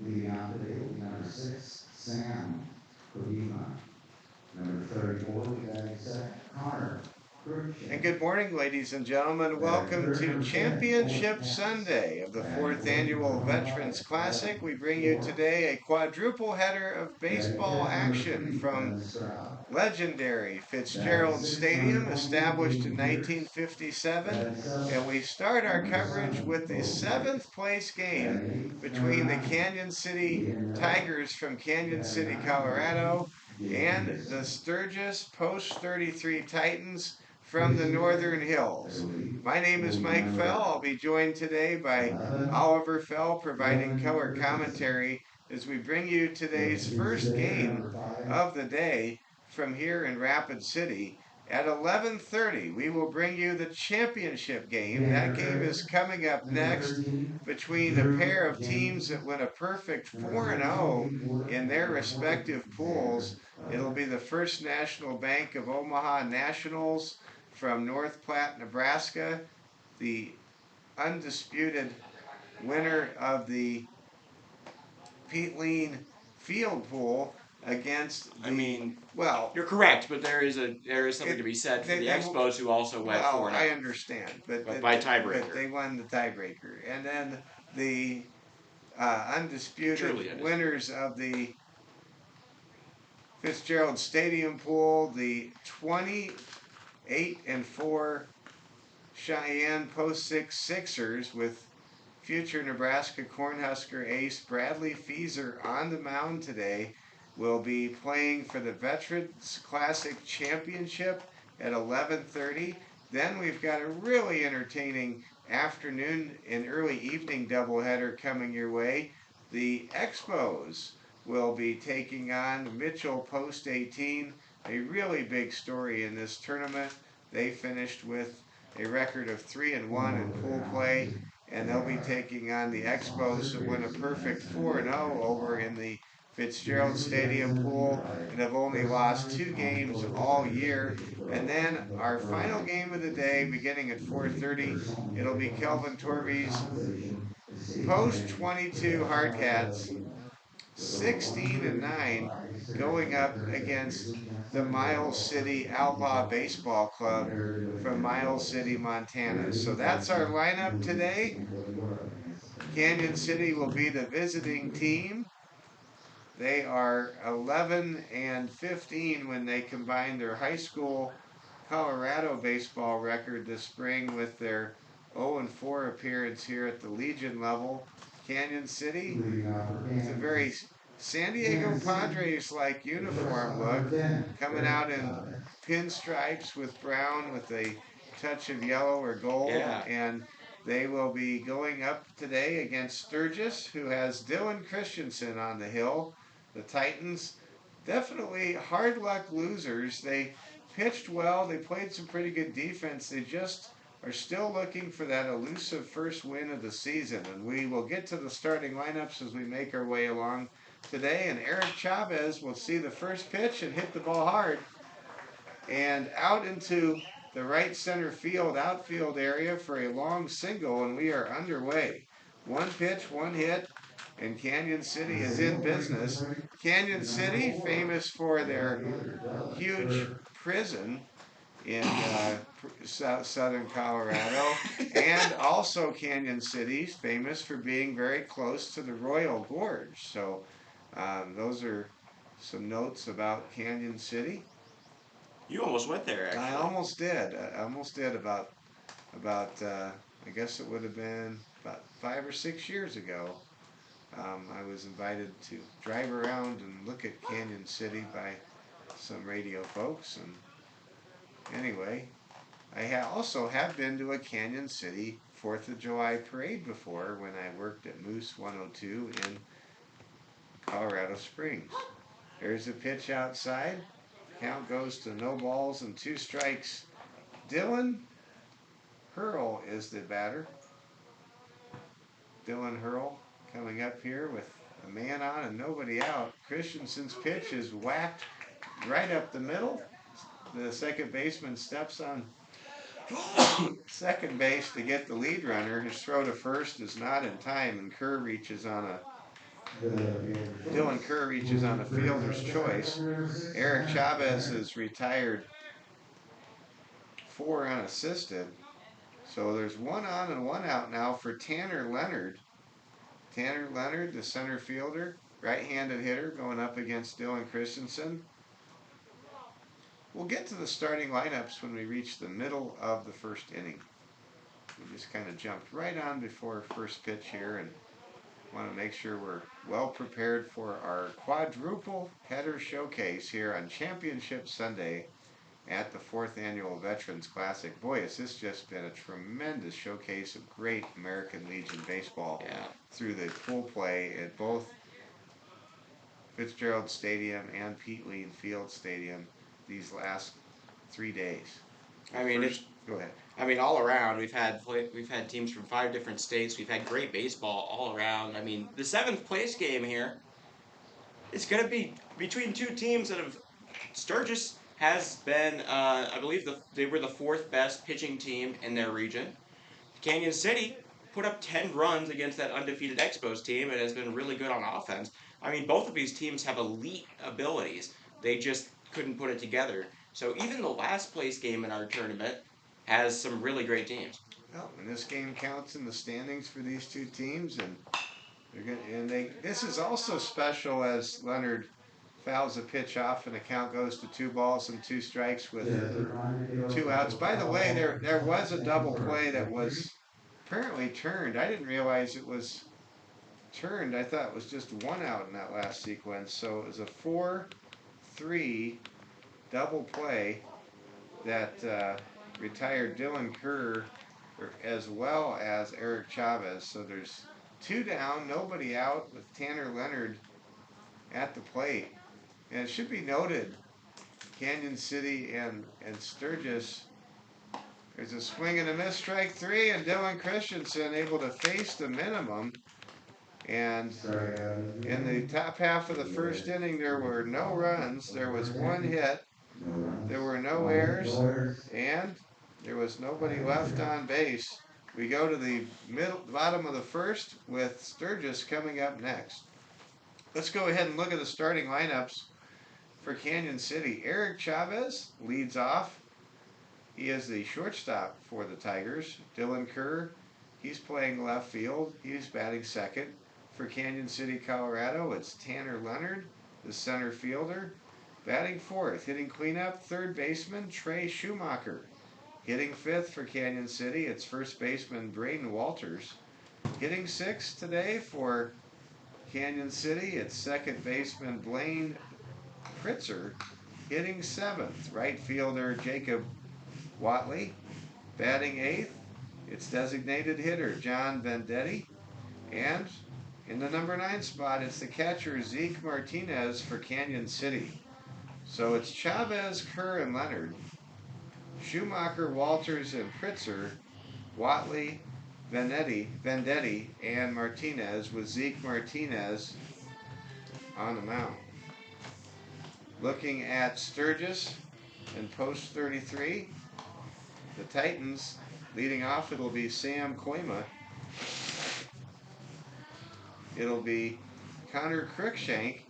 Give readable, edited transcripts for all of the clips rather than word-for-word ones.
Leading on today will be number 6, Sam Kojima. Number 34, batting second, Connor. And good morning, ladies and gentlemen. Welcome to Championship Sunday of the 4th Annual Veterans Classic. We bring you today a quadruple header of baseball action from legendary Fitzgerald Stadium, established in 1957. And we start our coverage with the 7th place game between the Canyon City Tigers from Canyon City, Colorado, and the Sturgis Post 33 Titans from the Northern Hills. My name is Mike Fell. I'll be joined today by Oliver Fell providing color commentary as we bring you today's first game of the day from here in Rapid City. At 11:30, we will bring you the championship game. That game is coming up next between a pair of teams that went a perfect 4-0 in their respective pools. It'll be the First National Bank of Omaha Nationals from North Platte, Nebraska, the undisputed winner of the Pete Lean Field Pool against the. I mean, well, you're correct, but there is something to be said for the Expos who also went 4-0. Well, I understand, but by tiebreaker. But they won the tiebreaker, and then the undisputed winners of the Fitzgerald Stadium Pool, the 28-4 Cheyenne Post 6 Sixers with future Nebraska Cornhusker ace Bradley Feaser on the mound today, will be playing for the Veterans Classic Championship at 11:30. Then we've got a really entertaining afternoon and early evening doubleheader coming your way. The Expos will be taking on Mitchell Post 18, a really big story in this tournament. They finished with a record of 3-1 in pool play, and they'll be taking on the Expos that went a perfect 4-0 over in the Fitzgerald Stadium pool and have only lost 2 games all year. And then our final game of the day, beginning at 4:30, it'll be Kelvin Torby's Post 22 Hardcats, 16-9, going up against the Miles City Outlaw Baseball Club from Miles City, Montana. So that's our lineup today. Canyon City will be the visiting team. They are 11-15 when they combine their high school Colorado baseball record this spring with their 0-4 appearance here at the Legion level. Canyon City, with a very San Diego Padres-like uniform look, coming out in pinstripes with brown with a touch of yellow or gold. Yeah. And they will be going up today against Sturgis, who has Dylan Christensen on the hill. The Titans, definitely hard luck losers. They pitched well. They played some pretty good defense. They just are still looking for that elusive first win of the season. And we will get to the starting lineups as we make our way along today. And Eric Chavez will see the first pitch and hit the ball hard. And out into the right center field, outfield area for a long single, and we are underway. One pitch, one hit, and Canyon City is in business. Canyon City, famous for their huge prison in southern Colorado, and also Canyon City, famous for being very close to the Royal Gorge. So those are some notes about Canyon City. You almost went there, actually. I almost did. About I guess it would have been about 5 or 6 years ago. I was invited to drive around and look at Canyon City by some radio folks. And anyway, I also have been to a Canyon City 4th of July parade before when I worked at Moose 102 in Colorado Springs. There's a pitch outside. Count goes to no balls and 2 strikes. Dylan Hurl is the batter. Dylan Hurl coming up here with a man on and nobody out. Christensen's pitch is whacked right up the middle. The second baseman steps on second base to get the lead runner. His throw to first is not in time, and Kerr reaches on a Dylan Kerr reaches on a fielder's choice. Eric Chavez is retired 4 unassisted. So there's 1 on and 1 out now for Tanner Leonard. Tanner Leonard, the center fielder, right-handed hitter, going up against Dylan Christensen. We'll get to the starting lineups when we reach the middle of the first inning. We just kind of jumped right on before first pitch here and want to make sure we're well prepared for our quadruple header showcase here on Championship Sunday at the 4th Annual Veterans Classic. Boy, has this just been a tremendous showcase of great American Legion baseball through the full play at both Fitzgerald Stadium and Pete Lean Field Stadium these last 3 days. I mean, Go ahead. I mean, all around, we've had teams from 5 different states. We've had great baseball all around. I mean, the 7th place game here, it's going to be between 2 teams that have. Sturgis has been, I believe, they were the 4th best pitching team in their region. Canyon City put up 10 runs against that undefeated Expos team and has been really good on offense. I mean, both of these teams have elite abilities. They just couldn't put it together. So even the last place game in our tournament has some really great teams. Well, and this game counts in the standings for these 2 teams, and this is also special as Leonard fouls a pitch off and the count goes to 2 balls and 2 strikes with 2 outs. By the way, there was a double play that was apparently turned. I didn't realize it was turned. I thought it was just 1 out in that last sequence. So it was a 4-3 double play that retired Dylan Kerr as well as Eric Chavez. So there's 2 down, nobody out, with Tanner Leonard at the plate. And it should be noted, Canyon City and Sturgis, there's a swing and a miss, strike 3, and Dylan Christensen able to face the minimum. And in the top half of the first inning, there were no runs. There was 1 hit. There were no errors, and there was nobody left on base. We go to the bottom of the first with Sturgis coming up next. Let's go ahead and look at the starting lineups for Canyon City. Eric Chavez leads off. He is the shortstop for the Tigers. Dylan Kerr, he's playing left field. He's batting second. For Canyon City, Colorado, it's Tanner Leonard, the center fielder. Batting fourth, hitting cleanup, third baseman Trey Schumacher. Hitting fifth for Canyon City, it's first baseman Braden Walters. Hitting sixth today for Canyon City, it's second baseman Blaine Pritzer. Hitting seventh, right fielder Jacob Watley. Batting eighth, it's designated hitter John Vendetti. And in the number 9 spot, it's the catcher Zeke Martinez for Canyon City. So it's Chavez, Kerr, and Leonard, Schumacher, Walters, and Pritzer, Watley, Vendetti, and Martinez, with Zeke Martinez on the mound. Looking at Sturgis in post 33, the Titans leading off, it'll be Sam Koima. It'll be Connor Cruikshank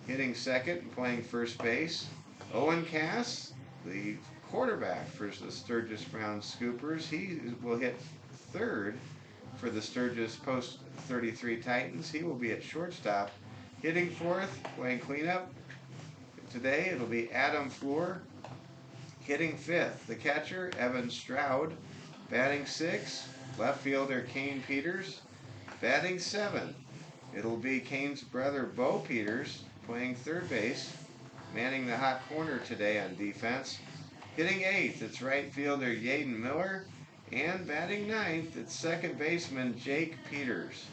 hitting second and playing first base. Owen Cass, the quarterback for the Sturgis Brown Scoopers, he will hit third for the Sturgis post 33 Titans. He will be at shortstop. Hitting fourth, playing cleanup. Today it'll be Adam Floor. Hitting fifth, the catcher Evan Stroud. Batting sixth, left fielder Kane Peters. Batting seventh, it'll be Kane's brother Bo Peters playing third base, manning the hot corner today on defense. Hitting eighth, it's right fielder Yaden Miller. And batting ninth, it's second baseman Jake Peters.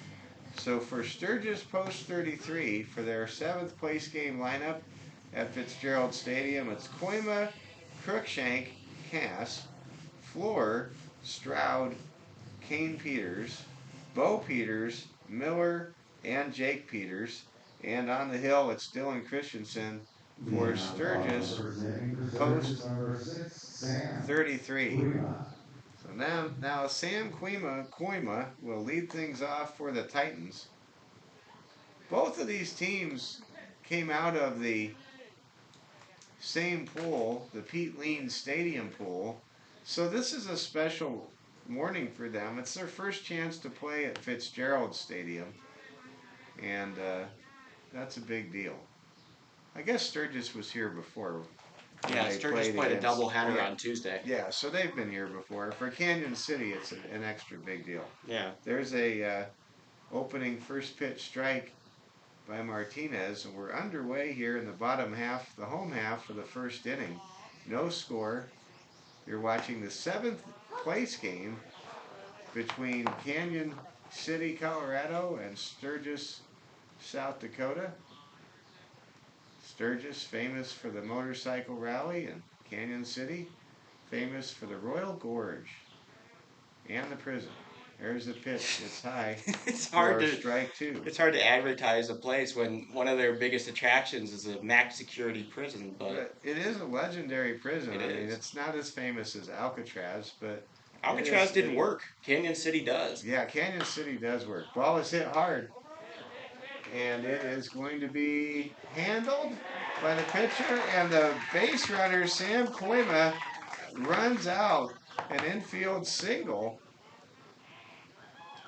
So for Sturgis post 33, for their 7th place game lineup at Fitzgerald Stadium, it's Koima, Cruikshank, Cass, Floor, Stroud, Kane Peters, Bo Peters, Miller, and Jake Peters. And on the hill, it's Dylan Christensen for Sturgis post 33. So now Sam Koima will lead things off for the Titans. both of these teams came out of the same pool, the Pete Lean Stadium pool. So this is a special morning for them. It's their first chance to play at Fitzgerald Stadium, and that's a big deal. I guess Sturgis was here before. Yeah, Sturgis played a doubleheader on Tuesday. Yeah, so they've been here before. For Canyon City, it's an extra big deal. Yeah. There's a opening first pitch strike by Martinez, and we're underway here in the bottom half, the home half of the first inning. No score. You're watching the 7th place game between Canyon City, Colorado, and Sturgis, South Dakota. Sturgis, famous for the motorcycle rally, and Canyon City, famous for the Royal Gorge and the prison. There's the pitch. It's high. It's hard to strike two. It's hard to advertise a place when one of their biggest attractions is a max security prison. But it is a legendary prison. It I mean, is. it's not as famous as Alcatraz, but Alcatraz didn't work. Canyon City does. Yeah, Canyon City does work. Ball is hit hard, and it is going to be handled by the pitcher, and the base runner Sam Koima runs out an infield single.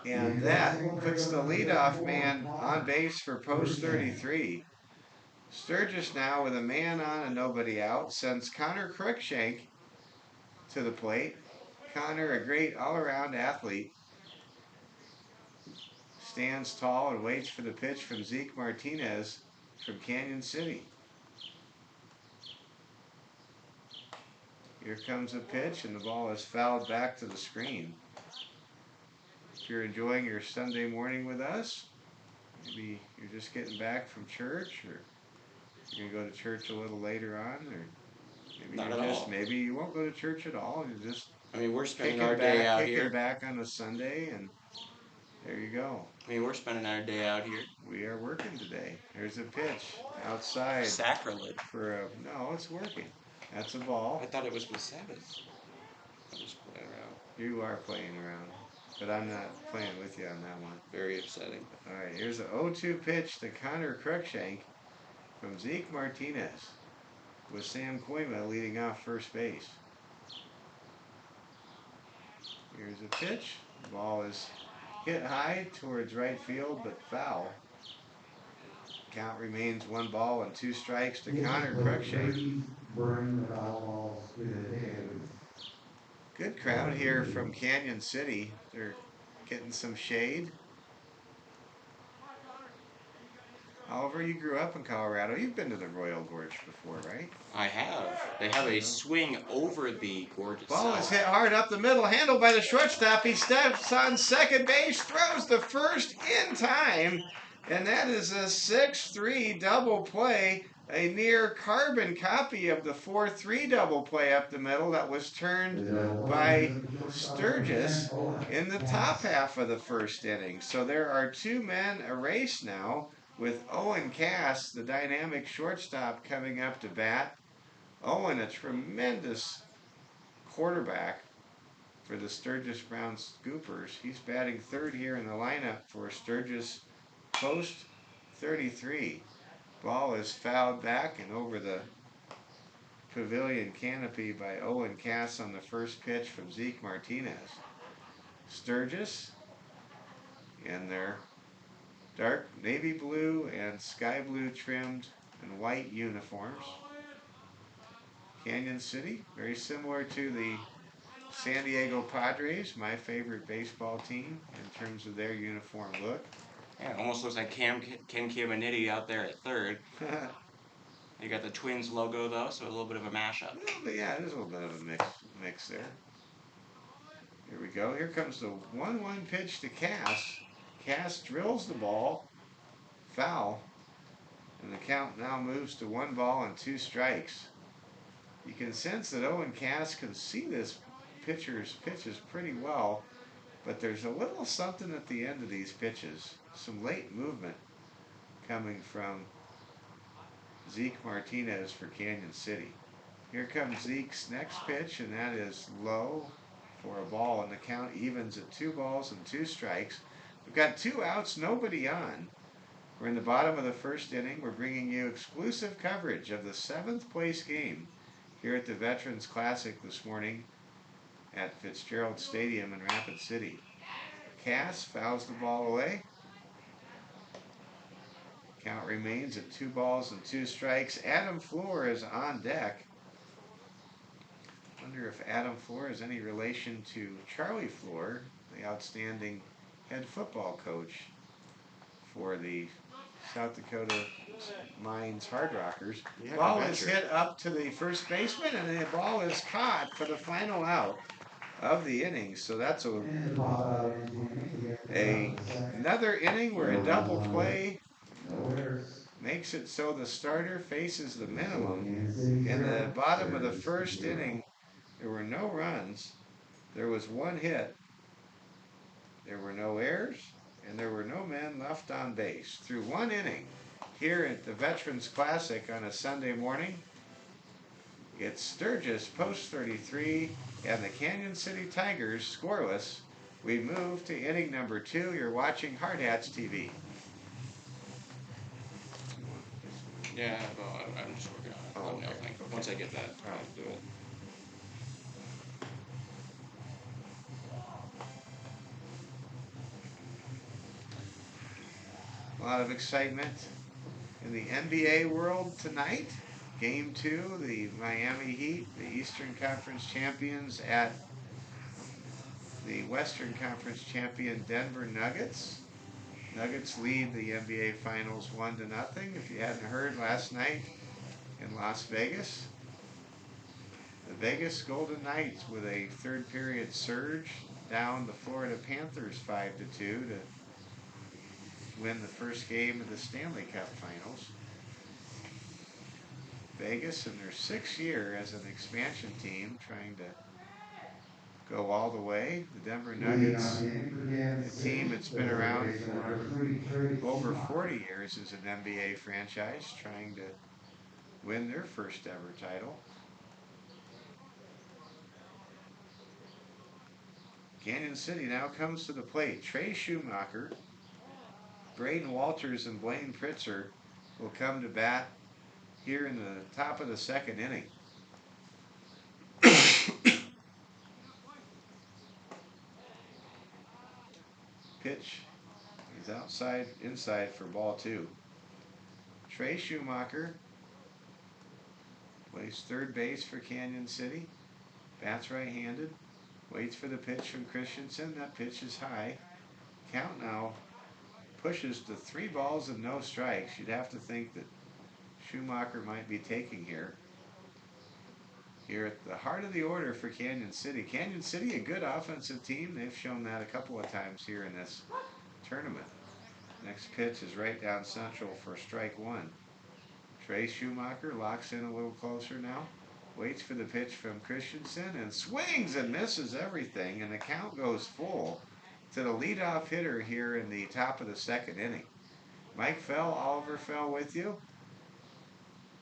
And that puts the leadoff man on base for post 33. Sturgis now with a man on and nobody out sends Connor Cruikshank to the plate. Connor, a great all-around athlete, stands tall and waits for the pitch from Zeke Martinez from Canyon City. Here comes a pitch, and the ball is fouled back to the screen. If you're enjoying your Sunday morning with us, maybe you're just getting back from church, or you're gonna go to church a little later on, or maybe you won't go to church at all. You just we're spending our day out here. Kicking back on a Sunday, and there you go. We're spending our day out here. We are working today. There's a pitch outside. Sacrilege. No, it's working. That's a ball. I thought it was the 7th. I'm just playing around. You are playing around, but I'm not playing with you on that one. Very upsetting. All right, here's an 0-2 pitch to Connor Cruikshank from Zeke Martinez, with Sam Koima leading off first base. Here's a pitch. The ball is hit high towards right field, but foul. Count remains 1 ball and 2 strikes to Connor Cruikshank. Good crowd here from Canyon City. They're getting some shade. Oliver, you grew up in Colorado. You've been to the Royal Gorge before, right? I have. They have a swing over the gorge itself. Ball is hit hard up the middle, handled by the shortstop. He steps on second base, throws the first in time, and that is a 6-3 double play, a near carbon copy of the 4-3 double play up the middle that was turned by Sturgis in the top half of the first inning. So there are 2 men erased now, with Owen Cass, the dynamic shortstop, coming up to bat. Owen, a tremendous quarterback for the Sturgis Brown Scoopers. He's batting third here in the lineup for Sturgis post 33. Ball is fouled back and over the pavilion canopy by Owen Cass on the first pitch from Zeke Martinez. Sturgis in their dark navy blue and sky blue trimmed and white uniforms. Canyon City, very similar to the San Diego Padres, my favorite baseball team in terms of their uniform look. Yeah, it almost looks like Ken Caminiti out there at third. You got the Twins logo though, so a little bit of a mashup. But yeah, there's a little bit of a mix there. Here we go. Here comes the 1-1 pitch to Cass. Cass drills the ball, foul, and the count now moves to 1 ball and 2 strikes. You can sense that Owen Cass can see this pitcher's pitches pretty well, but there's a little something at the end of these pitches. Some late movement coming from Zeke Martinez for Canyon City. Here comes Zeke's next pitch, and that is low for a ball, and the count evens at 2 balls and 2 strikes. We've got 2 outs, nobody on. We're in the bottom of the first inning. We're bringing you exclusive coverage of the 7th place game here at the Veterans Classic this morning at Fitzgerald Stadium in Rapid City. Cass fouls the ball away. Count remains at 2 balls and 2 strikes. Adam Floor is on deck. Wonder if Adam Floor is any relation to Charlie Floor, the outstanding head football coach for the South Dakota Mines Hard Rockers. Yeah, Ball is hit up to the first baseman, and the ball is caught for the final out of the inning. So that's another inning where a double play makes it so the starter faces the minimum. In the bottom of the first inning, there were no runs. There was 1 hit. There were no errors, and there were no men left on base. Through 1 inning, here at the Veterans Classic on a Sunday morning, it's Sturgis post 33 and the Canyon City Tigers scoreless. We move to inning number 2. You're watching Hard Hats TV. Yeah, well, I'm just working on it. Okay. Okay. Once I get that, I'll do it. A lot of excitement in the NBA world tonight. Game 2, the Miami Heat, the Eastern Conference champions at the Western Conference champion Denver Nuggets. Nuggets lead the NBA Finals 1-0. If you hadn't heard, last night in Las Vegas, the Vegas Golden Knights with a third period surge down the Florida Panthers 5-2 to win the first game of the Stanley Cup Finals. Vegas in their 6th year as an expansion team trying to go all the way. The Denver Nuggets, a team that's been around for over 40 years as an NBA franchise, trying to win their first ever title. Canyon City now comes to the plate. Trey Schumacher, Braden Walters, and Blaine Pritzer will come to bat here in the top of the 2nd inning. Pitch is inside for ball 2. Trey Schumacher plays third base for Canyon City. Bats right-handed. Waits for the pitch from Christensen. That pitch is high. Count now pushes to 3 balls and no strikes. You'd have to think that Schumacher might be taking here. Here at the heart of the order for Canyon City. Canyon City, a good offensive team. They've shown that a couple of times here in this tournament. Next pitch is right down central for strike 1. Trey Schumacher locks in a little closer now. Waits for the pitch from Christensen and swings and misses everything, and the count goes full to the leadoff hitter here in the top of the 2nd inning. Mike Fell, Oliver Fell with you.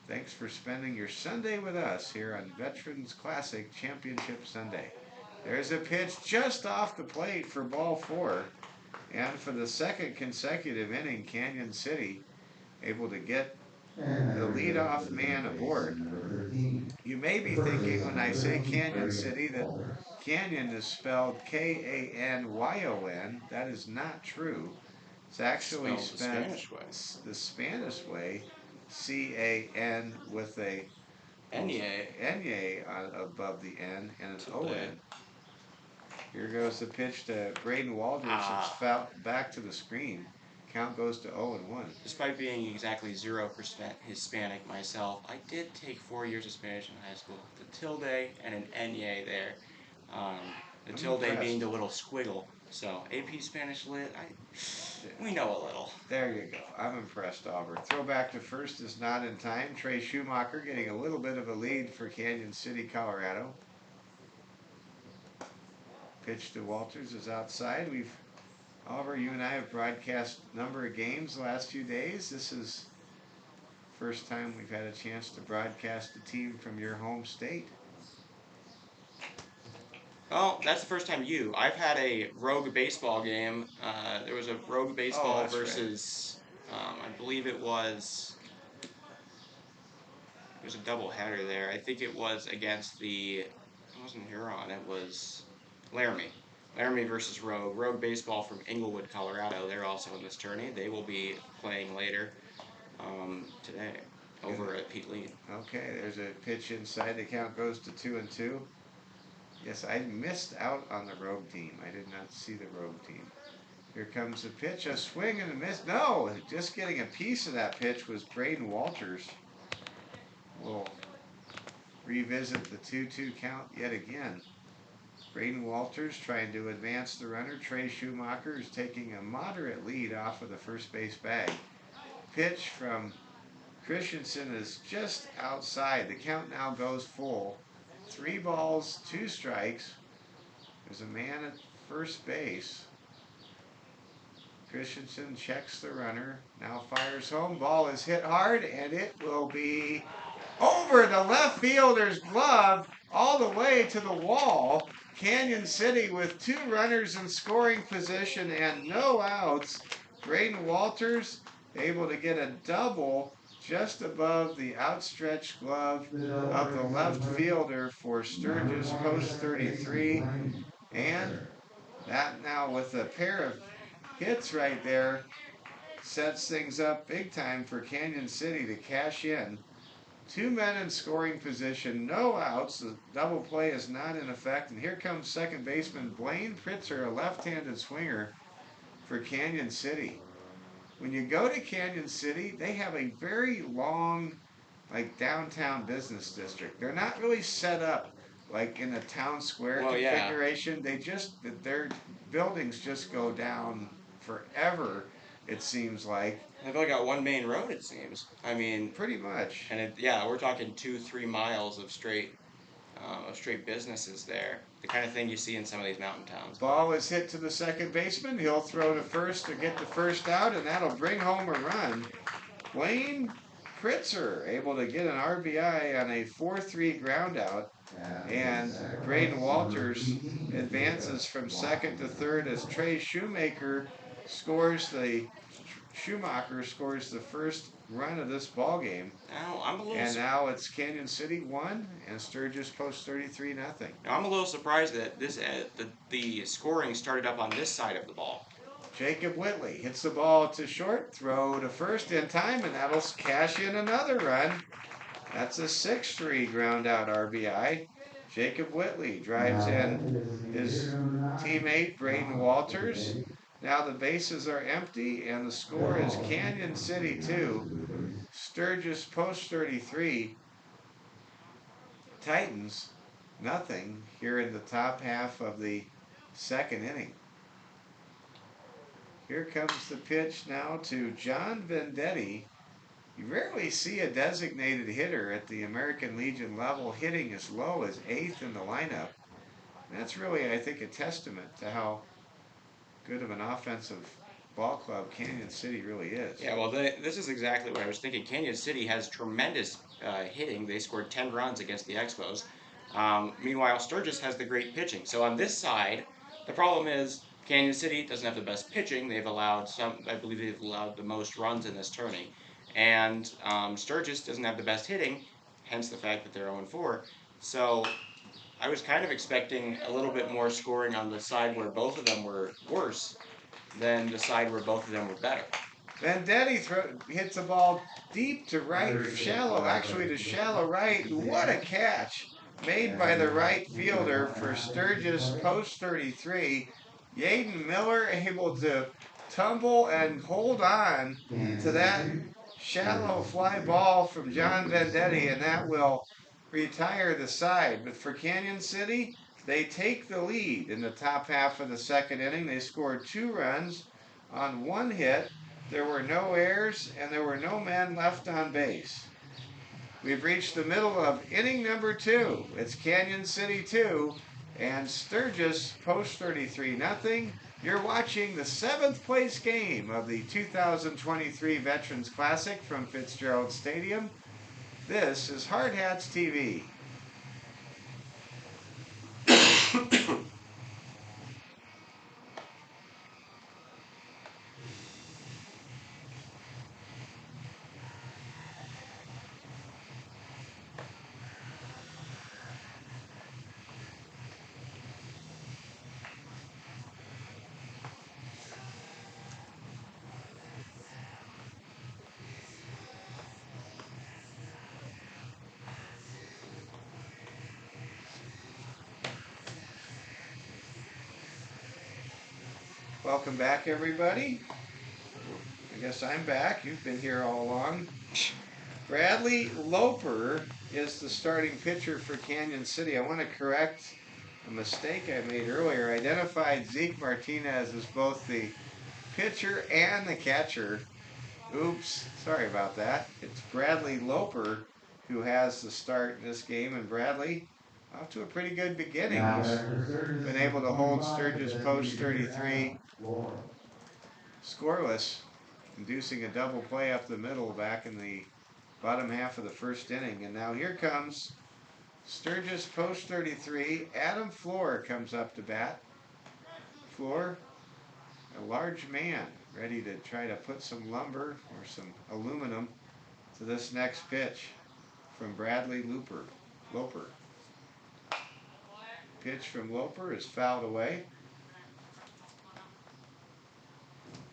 Thanks for spending your Sunday with us here on Veterans Classic Championship Sunday. There's a pitch just off the plate for ball 4. And for the 2nd consecutive inning, Canyon City able to get the leadoff man aboard. You may be thinking when I say Canyon City that Canyon is spelled Kanyon. That is not true. It's actually spelled the Spanish way, C-A-N with a Enye above the N and an O-N. Here goes the pitch to Braden Walters. It's fouled back to the screen. Count goes to 0-1. Despite being exactly 0% Hispanic myself, I did take 4 years of Spanish in high school. The tilde and an Enye there. The tilde being the little squiggle. So, AP Spanish Lit, we know a little. There you go. I'm impressed, Auburn. Throwback to first is not in time. Trey Schumacher getting a little bit of a lead for Canyon City, Colorado. Pitch to Walters is outside. Oliver, you and I have broadcast a number of games the last few days. This is the first time we've had a chance to broadcast a team from your home state. Well, that's the first time I've had a rogue baseball game. There was a rogue baseball versus I believe it was a doubleheader there. I think it was against it wasn't Huron, it was Laramie. Laramie versus Rogue. Rogue Baseball from Englewood, Colorado. They're also in this tourney. They will be playing later today over at Pete Lee. Okay, there's a pitch inside. The count goes to 2-2. Yes, I missed out on the Rogue team. I did not see the Rogue team. Here comes the pitch, a swing and a miss. No, just getting a piece of that pitch was Braden Walters. We'll revisit the 2-2 count yet again. Braden Walters trying to advance the runner. Trey Schumacher is taking a moderate lead off of the first base bag. Pitch from Christensen is just outside. The count now goes full. 3 balls, 2 strikes. There's a man at first base. Christensen checks the runner. Now fires home. Ball is hit hard, and it will be over the left fielder's glove all the way to the wall. Canyon City with 2 runners in scoring position and no outs. Braden Walters able to get a double just above the outstretched glove of the left fielder for Sturgis, post 33. And that now with a pair of hits right there sets things up big time for Canyon City to cash in. 2 men in scoring position, no outs. The double play is not in effect. And here comes second baseman Blaine Pritzker, a left-handed swinger for Canyon City. When you go to Canyon City, they have a very long, like, downtown business district. They're not really set up like in a town square configuration. Yeah. Their buildings just go down forever, it seems like. They've only got one main road, it seems. I mean, pretty much. And we're talking 2-3 miles of straight businesses there. The kind of thing you see in some of these mountain towns. Ball is hit to the second baseman. He'll throw to first to get the first out, and that'll bring home a run. Blaine Pritzker able to get an RBI on a 4-3 ground out. And Braden Walters advances from second to third as Trey Schumacher scores the first run of this ball game. Now it's Canyon City 1 and Sturgis post 33 nothing. Now I'm a little surprised that the scoring started up on this side of the ball. Jacob Whitley hits the ball to short, throw to first in time, and that'll cash in another run. That's a 6-3 ground out RBI. Jacob Whitley drives in his teammate Braden Walters. Now the bases are empty, and the score is Canyon City 2, Sturgis post 33, Titans nothing here in the top half of the second inning. Here comes the pitch now to John Vendetti. You rarely see a designated hitter at the American Legion level hitting as low as 8th in the lineup. And that's really, I think, a testament to how good of an offensive ball club Canyon City really is. Yeah, well, this is exactly what I was thinking. Canyon City has tremendous hitting. They scored 10 runs against the Expos. Meanwhile, Sturgis has the great pitching. So on this side, the problem is Canyon City doesn't have the best pitching. I believe they've allowed the most runs in this tourney. And Sturgis doesn't have the best hitting, hence the fact that they're 0-4. So I was kind of expecting a little bit more scoring on the side where both of them were worse than the side where both of them were better. Vendetti hits the ball deep to right, to shallow right. What a catch made by the right fielder for Sturgis post 33. Yaden Miller able to tumble and hold on to that shallow fly ball from John Vendetti, and that will retire the side. But for Canyon City, they take the lead in the top half of the second inning. They scored 2 runs on 1 hit. There were no errors, and there were no men left on base. We've reached the middle of inning number 2. It's Canyon City 2 and Sturgis post 33 nothing. You're watching the 7th place game of the 2023 Veterans Classic from Fitzgerald Stadium. This is Hard Hats TV. Welcome back, everybody. I guess I'm back. You've been here all along. Bradley Loper is the starting pitcher for Canyon City. I want to correct a mistake I made earlier. I identified Zeke Martinez as both the pitcher and the catcher. Oops, sorry about that. It's Bradley Loper who has the start in this game, and Bradley off to a pretty good beginning. He's been able to hold Sturgis post 33 scoreless, inducing a double play up the middle back in the bottom half of the first inning. And now here comes Sturgis post 33. Adam Floor comes up to bat. Floor, a large man, ready to try to put some lumber or some aluminum to this next pitch from Bradley Loper. Pitch from Loper is fouled away.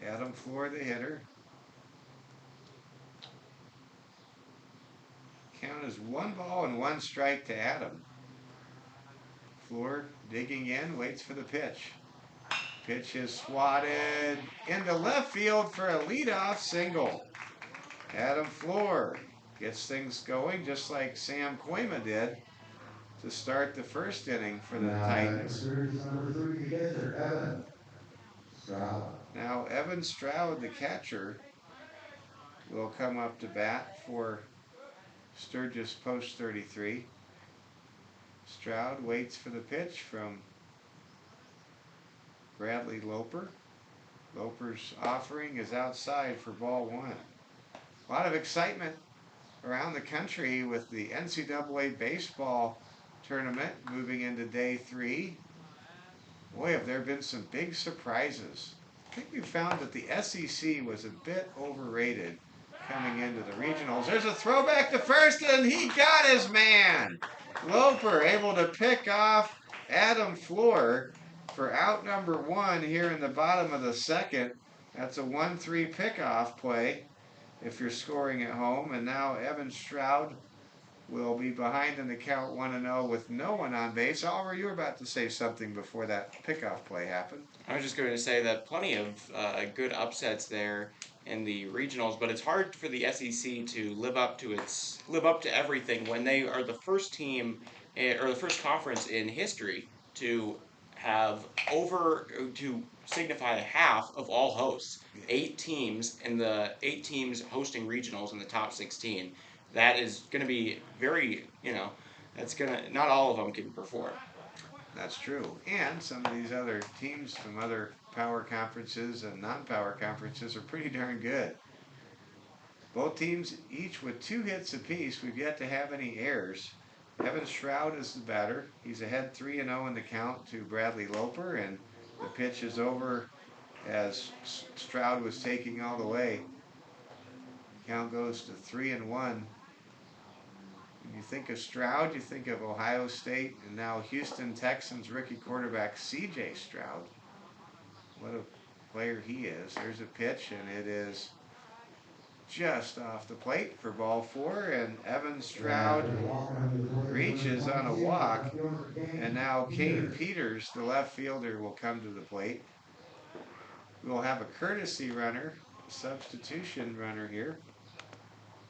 Adam Floor, the hitter. Count is 1-1 strike to Adam. Floor digging in, waits for the pitch. Pitch is swatted into left field for a leadoff single. Adam Floor gets things going just like Sam Koima did to start the first inning for the Titans. Now Evan Stroud, the catcher, will come up to bat for Sturgis post 33. Stroud waits for the pitch from Bradley Loper. Loper's offering is outside for ball one. A lot of excitement around the country with the NCAA baseball tournament moving into day 3. Boy, have there been some big surprises. I think we found that the SEC was a bit overrated coming into the regionals. There's a throwback to first, and he got his man. Loper able to pick off Adam Floor for out number 1 here in the bottom of the second. That's a 1-3 pickoff play if you're scoring at home. And now Evan Stroud will be behind in the count 1-0 with no one on base. Oliver, you were about to say something before that pickoff play happened. I was just going to say that plenty of good upsets there in the regionals, but it's hard for the SEC to live up to everything when they are the first team or the first conference in history to signify half of all hosts. 8 teams hosting regionals in the top 16. That is going to be very, not all of them can perform. That's true. And some of these other teams from other power conferences and non-power conferences are pretty darn good. Both teams each with 2 hits apiece. We've yet to have any errors. Evan Stroud is the batter. He's ahead 3-0 in the count to Bradley Loper, and the pitch is over as Stroud was taking all the way. Count goes to 3-1. When you think of Stroud, you think of Ohio State and now Houston Texans rookie quarterback C.J. Stroud. What a player he is. There's a pitch, and it is just off the plate for ball 4, and Evan Stroud reaches on a walk, and now Kane Peters, the left fielder, will come to the plate. We'll have a courtesy runner, a substitution runner here.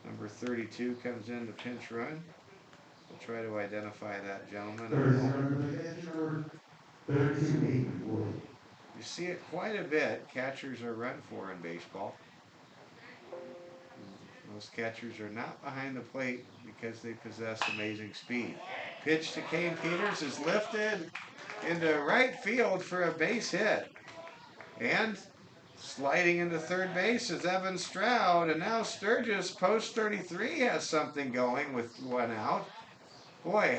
Number 32 comes in to pinch run. We'll try to identify that gentleman. You see it quite a bit. Catchers are run for in baseball. Most catchers are not behind the plate because they possess amazing speed. Pitch to Kane Peters is lifted into right field for a base hit. And sliding into third base is Evan Stroud, and now Sturgis post 33 has something going with 1 out. Boy,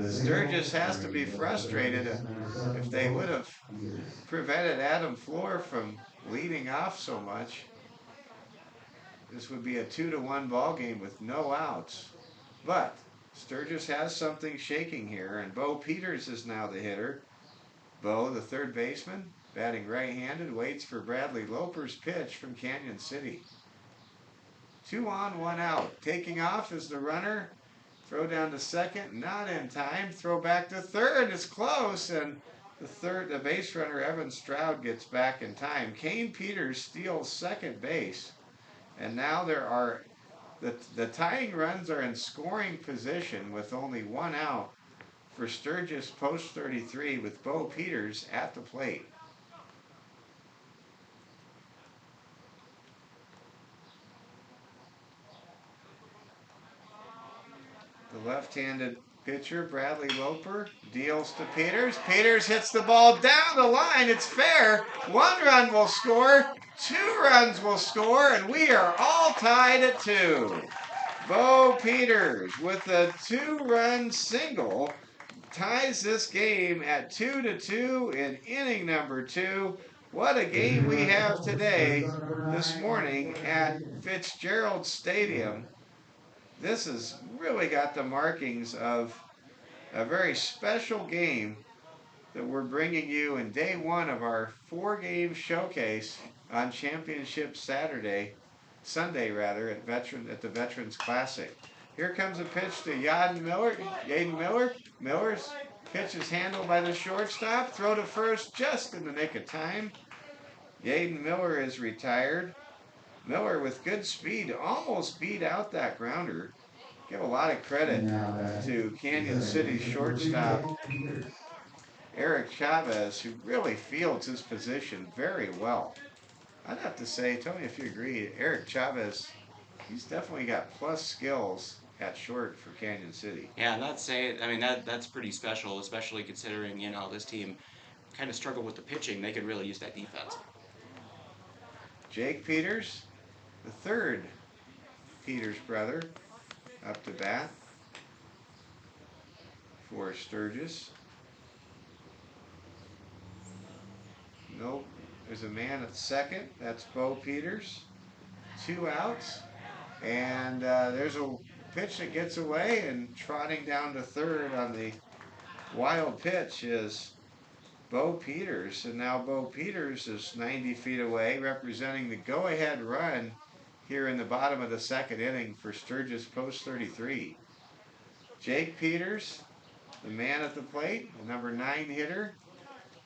Sturgis has to be frustrated. If they would have prevented Adam Floor from leading off so much, this would be a 2-1 ball game with no outs. But Sturgis has something shaking here, and Bo Peters is now the hitter. Bo, the third baseman, batting right-handed, waits for Bradley Loper's pitch from Canyon City. 2 on, 1 out. Taking off is the runner. Throw down to second, not in time. Throw back to third, it's close, and the base runner Evan Stroud gets back in time. Kane Peters steals second base, and now the tying runs are in scoring position with only one out for Sturgis post 33 with Bo Peters at the plate. The left-handed pitcher, Bradley Loper, deals to Peters. Peters hits the ball down the line. It's fair. 1 run will score. 2 runs will score, and we are all tied at 2. Bo Peters with a 2-run single ties this game at 2-2 in inning number 2. What a game we have today, this morning at Fitzgerald Stadium. This has really got the markings of a very special game that we're bringing you in day 1 of our 4-game showcase on Championship Sunday rather, at the Veterans Classic. Here comes a pitch to Yaden Miller. Miller's pitch is handled by the shortstop. Throw to first just in the nick of time. Yaden Miller is retired. Miller with good speed almost beat out that grounder. Give a lot of credit to Canyon City shortstop Eric Chavez, who really fields his position very well. I'd have to say, tell me if you agree, Eric Chavez, he's definitely got plus skills at short for Canyon City. Yeah, and that's pretty special, especially considering, this team kind of struggled with the pitching. They could really use that defense. Jake Peters, the third Peters brother, up to bat for Sturgis. Nope, there's a man at second. That's Bo Peters. 2 outs. And there's a pitch that gets away, and trotting down to third on the wild pitch is Bo Peters. And now Bo Peters is 90 feet away, representing the go-ahead run here in the bottom of the 2nd inning for Sturgis post 33. Jake Peters, the man at the plate, the number 9 hitter,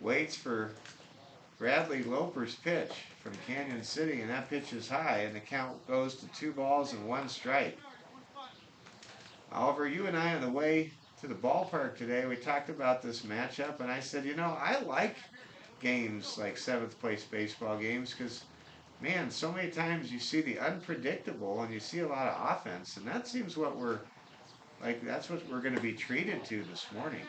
waits for Bradley Loper's pitch from Canyon City, and that pitch is high, and the count goes to 2 balls and 1 strike. Oliver, you and I on the way to the ballpark today, we talked about this matchup, and I said, I like games like 7th place baseball games because, man, so many times you see the unpredictable and you see a lot of offense, and that seems that's what we're going to be treated to this morning.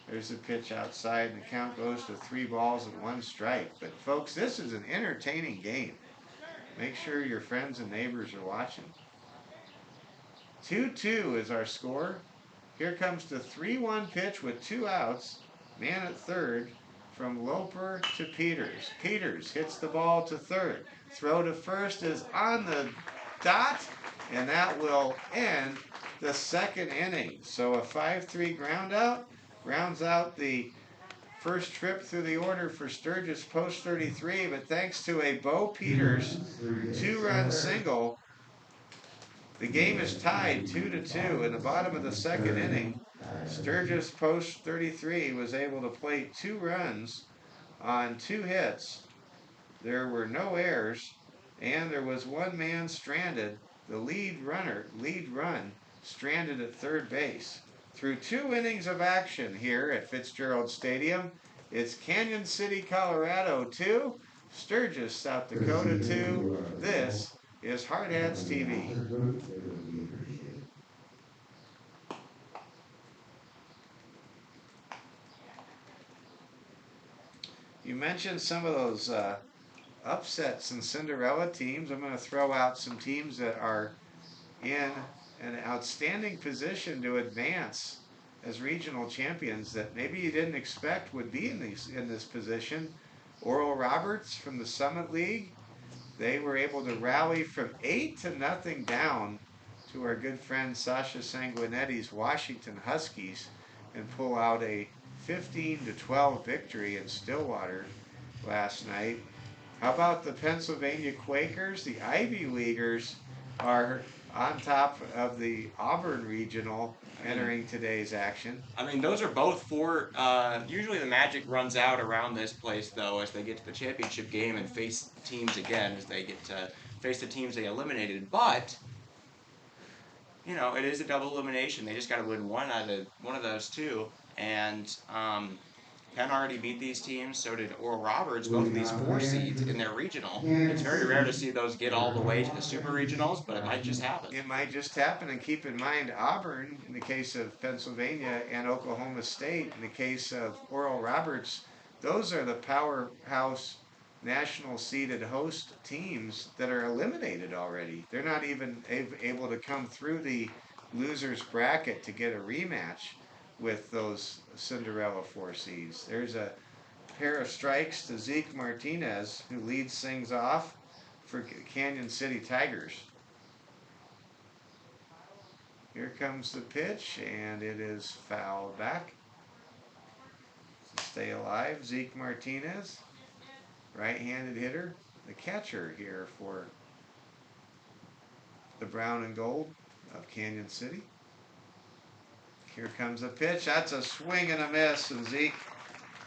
There's a pitch outside, and the count goes to 3 balls and 1 strike. But folks, this is an entertaining game. Make sure your friends and neighbors are watching. 2-2 is our score. Here comes the 3-1 pitch with 2 outs. Man at third from Loper to Peters. Peters hits the ball to third. Throw to first is on the dot, and that will end the 2nd inning. So a 5-3 ground out rounds out the first trip through the order for Sturgis post 33, but thanks to a Bo Peters 2-run single, the game is tied 2-2 in the bottom of the 2nd inning. Sturgis post 33 was able to play 2 runs on 2 hits. There were no errors, and there was 1 man stranded, the lead run stranded at third base. Through 2 innings of action here at Fitzgerald Stadium, it's Canyon City, Colorado 2, Sturgis, South Dakota 2. This is Hard Hats TV. You mentioned some of those upsets and Cinderella teams. I'm going to throw out some teams that are in an outstanding position to advance as regional champions that maybe you didn't expect would be in this position. Oral Roberts from the Summit League, they were able to rally from 8-0 down to our good friend Sasha Sanguinetti's Washington Huskies and pull out a 15-12 victory in Stillwater last night. How about the Pennsylvania Quakers? The Ivy Leaguers are on top of the Auburn Regional entering today's action. I mean, those are both four. Usually the Magic runs out around this place, though, as they get to the championship game and face teams again, as they get to face the teams they eliminated. But, you know, it is a double elimination. They just got to win one of those two. And Penn already beat these teams, so did Oral Roberts, both of these 4 seeds in their regional. It's very rare to see those get all the way to the super regionals, but it might just happen. It might just happen, and keep in mind Auburn, in the case of Pennsylvania, and Oklahoma State, in the case of Oral Roberts, those are the powerhouse national seeded host teams that are eliminated already. They're not even able to come through the losers bracket to get a rematch with those Cinderella 4 seeds. There's a pair of strikes to Zeke Martinez, who leads things off for Canyon City Tigers. Here comes the pitch, and it is fouled back. Stay alive, Zeke Martinez, right-handed hitter, the catcher here for the brown and gold of Canyon City. Here comes the pitch. That's a swing and a miss, and Zeke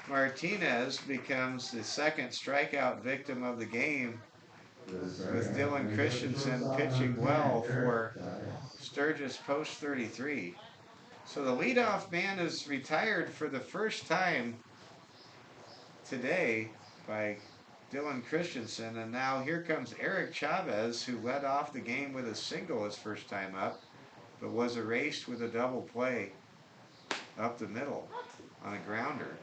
Martinez becomes the second strikeout victim of the game, with Dylan Christensen pitching well for Sturgis post 33. So the leadoff man is retired for the first time today by Dylan Christensen, and now here comes Eric Chavez, who led off the game with a single his first time up, but was erased with a double play up the middle on a grounder.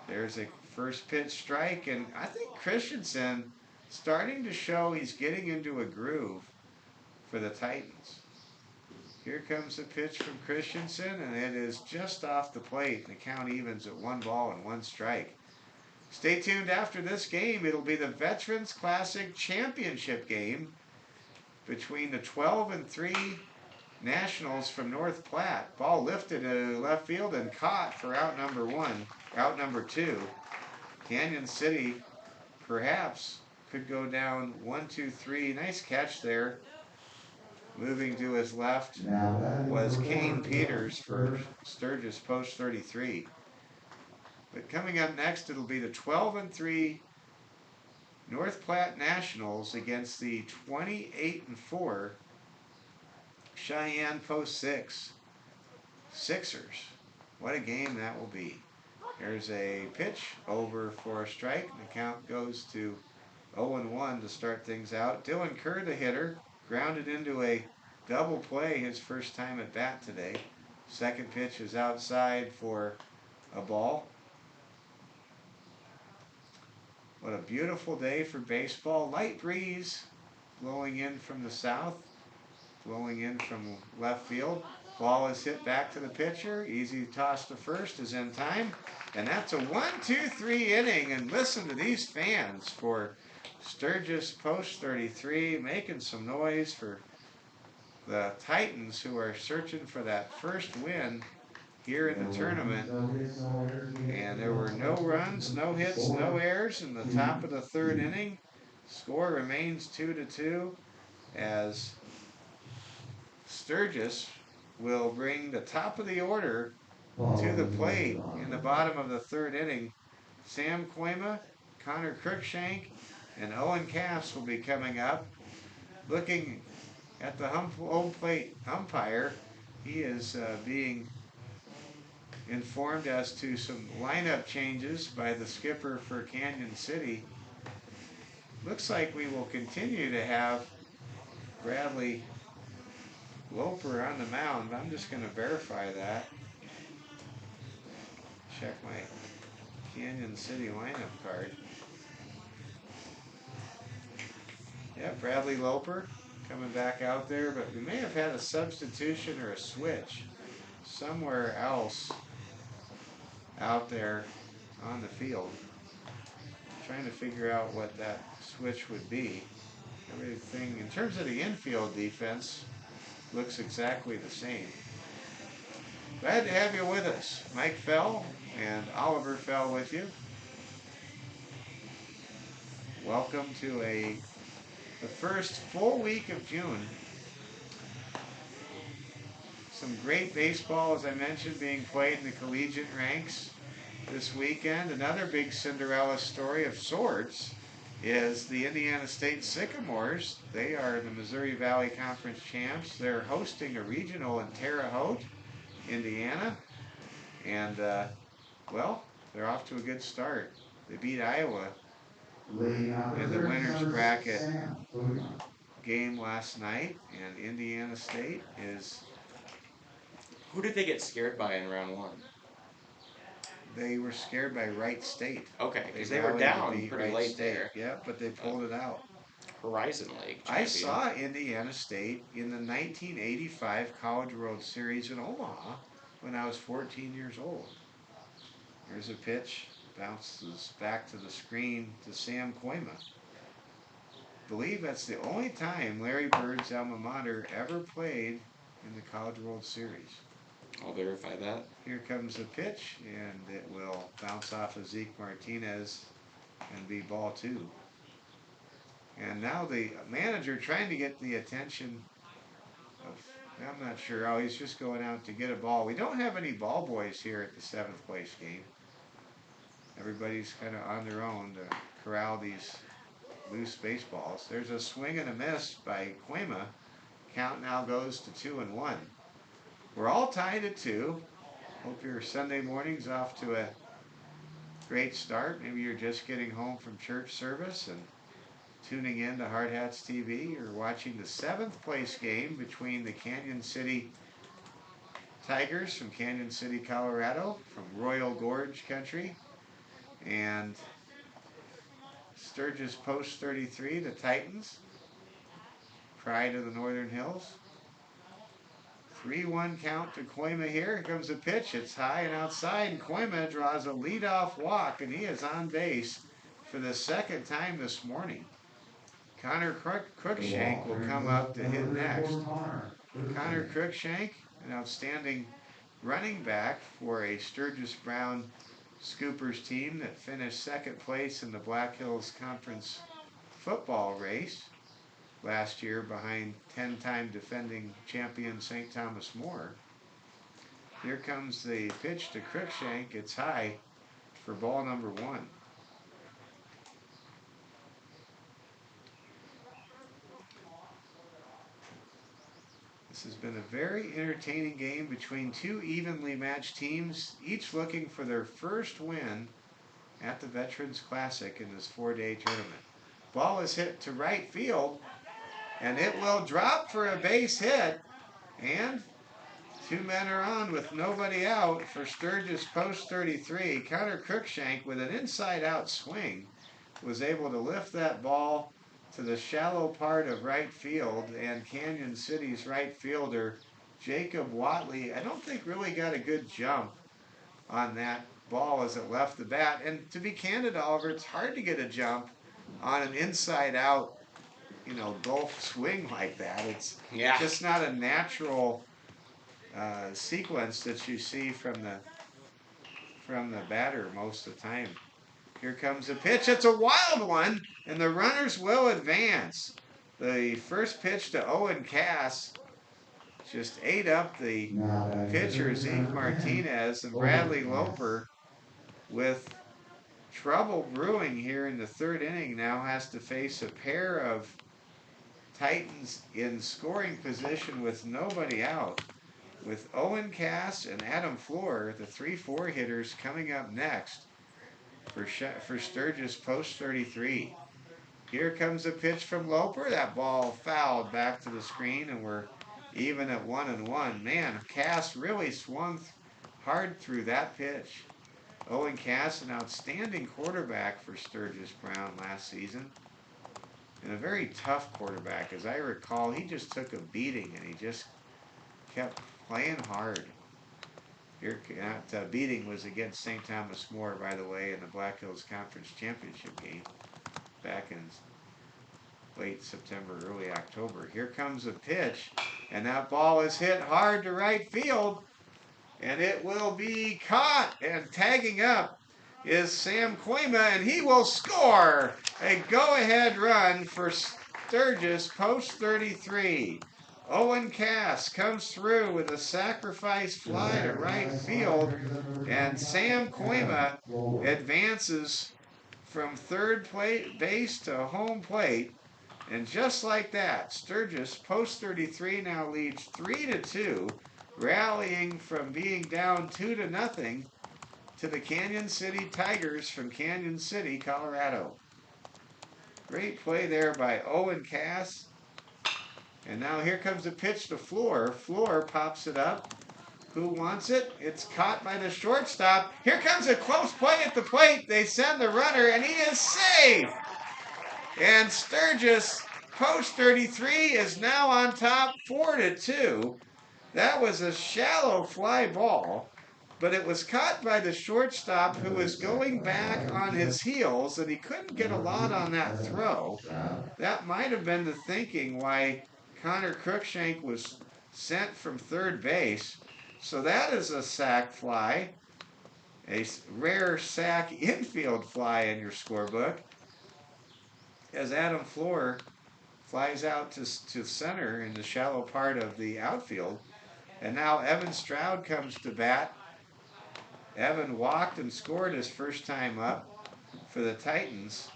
There's a first pitch strike, and I think Christensen starting to show he's getting into a groove for the Titans. Here comes the pitch from Christensen, and it is just off the plate. The count evens at 1 ball and 1 strike. Stay tuned after this game. It'll be the Veterans Classic Championship game between the 12-3 Nationals from North Platte. Ball lifted to left field and caught for out number 2. Canyon City perhaps could go down 1-2-3. Nice catch there. Moving to his left was Kane Peters for Sturgis post 33. But coming up next, it'll be the 12-3 North Platte Nationals against the 28-4 Cheyenne post 6 Sixers. What a game that will be. There's a pitch over for a strike. The count goes to 0-1 to start things out. Dylan Kerr, the hitter, grounded into a double play his first time at bat today. Second pitch is outside for a ball. What a beautiful day for baseball. Light breeze blowing in from the south, blowing in from left field. Ball is hit back to the pitcher. Easy toss to first is in time. And that's a 1-2-3 inning. And listen to these fans for Sturgis post 33 making some noise for the Titans, who are searching for that first win here in the tournament. And there were no runs, no hits, no errors in the top of the 3rd inning. Score remains 2-2 as Sturgis will bring the top of the order to the plate in the bottom of the 3rd inning. Sam Koima, Connor Cruikshank, and Owen Cass will be coming up. Looking at the home plate umpire, he is being informed as to some lineup changes by the skipper for Canyon City. Looks like we will continue to have Bradley Loper on the mound. I'm just going to verify that. Check my Canyon City lineup card. Yeah, Bradley Loper coming back out there, but we may have had a substitution or a switch somewhere else out there on the field. Trying to figure out what that switch would be. Everything in terms of the infield defense looks exactly the same. Glad to have you with us. Mike Fell and Oliver Fell with you. Welcome to the first full week of June. some great baseball, as I mentioned, being played in the collegiate ranks this weekend. Another big Cinderella story of sorts is the Indiana State Sycamores. They are the Missouri Valley Conference champs. They're hosting a regional in Terre Haute, Indiana. And, well, they're off to a good start. They beat Iowa in the winner's bracket game last night, and Indiana State is. Who did they get scared by in round one? They were scared by Wright State. Okay, because they were down pretty late there. Yeah, but they pulled it out. Horizon League I champion. saw Indiana State in the 1985 College World Series in Omaha when I was 14 years old. Here's a pitch, bounces back to the screen to Sam Koima. I believe that's the only time Larry Bird's alma mater ever played in the College World Series. I'll verify that. Here comes the pitch, and it will bounce off of Zeke Martinez and be ball two. And now the manager trying to get the attention of, I'm not sure, oh, he's just going out to get a ball. We don't have any ball boys here at the 7th place game. Everybody's kind of on their own to corral these loose baseballs. There's a swing and a miss by Koima. Count now goes to 2-1. We're all tied at 2. Hope your Sunday morning's off to a great start. Maybe you're just getting home from church service and tuning in to Hard Hats TV, or watching the 7th place game between the Canyon City Tigers from Canyon City, Colorado, from Royal Gorge country, and Sturgis Post 33, the Titans, pride of the Northern Hills. 3-1 count to Koima here. Here comes a pitch. It's high and outside, and Koima draws a leadoff walk, and he is on base for the second time this morning. Connor Cruikshank will come up to hit next. Connor Cruikshank, an outstanding running back for a Sturgis Brown Scoopers team that finished second place in the Black Hills Conference football race last year behind 10-time defending champion St. Thomas More. Here comes the pitch to Cruikshank. It's high for ball number 1. This has been a very entertaining game between two evenly matched teams, each looking for their first win at the Veterans Classic in this 4-day tournament. Ball is hit to right field, and it will drop for a base hit, and 2 men are on with nobody out for Sturgis Post 33. Connor Cruikshank, with an inside-out swing, was able to lift that ball to the shallow part of right field, and Canyon City's right fielder, Jacob Watley, I don't think really got a good jump on that ball as it left the bat. And to be candid, Oliver, it's hard to get a jump on an inside-out, golf swing like that. It's just not a natural sequence that you see from the batter most of the time. Here comes a pitch. It's a wild one, and the runners will advance. The first pitch to Owen Cass just ate up the pitcher, Zeke Martinez, and Bradley Loper, with trouble brewing here in the 3rd inning, now has to face a pair of Titans in scoring position with nobody out, with Owen Cass and Adam Floor, the 3-4 hitters, coming up next for Sturgis Post 33. Here comes a pitch from Loper. That ball fouled back to the screen, and we're even at 1-1. Man, Cass really swung hard through that pitch. Owen Cass, an outstanding quarterback for Sturgis Brown last season, and a very tough quarterback. As I recall, he just took a beating, and he just kept playing hard. That beating was against St. Thomas More, by the way, in the Black Hills Conference Championship game back in late September, early October. Here comes a pitch, and that ball is hit hard to right field, and it will be caught, and tagging up is Sam Koima, and he will score a go-ahead run for Sturgis Post 33. Owen Cass comes through with a sacrifice fly to right field, and Sam Koima advances from third base to home plate. And just like that, Sturgis, post 33, now leads 3-2, rallying from being down 2-0 to the Canyon City Tigers from Canyon City, Colorado. Great play there by Owen Cass. And now here comes the pitch to Floor. Floor pops it up. Who wants it? It's caught by the shortstop. Here comes a close play at the plate. They send the runner, and he is safe. And Sturgis, post 33, is now on top 4-2. That was a shallow fly ball, but it was caught by the shortstop, who was going back on his heels, and he couldn't get a lot on that throw. That might have been the thinking why Connor Cruikshank was sent from third base. So that is a sac fly, a rare sac infield fly in your scorebook, as Adam Floor flies out to center in the shallow part of the outfield. And now Evan Stroud comes to bat. Evan walked and scored his first time up for the Titans.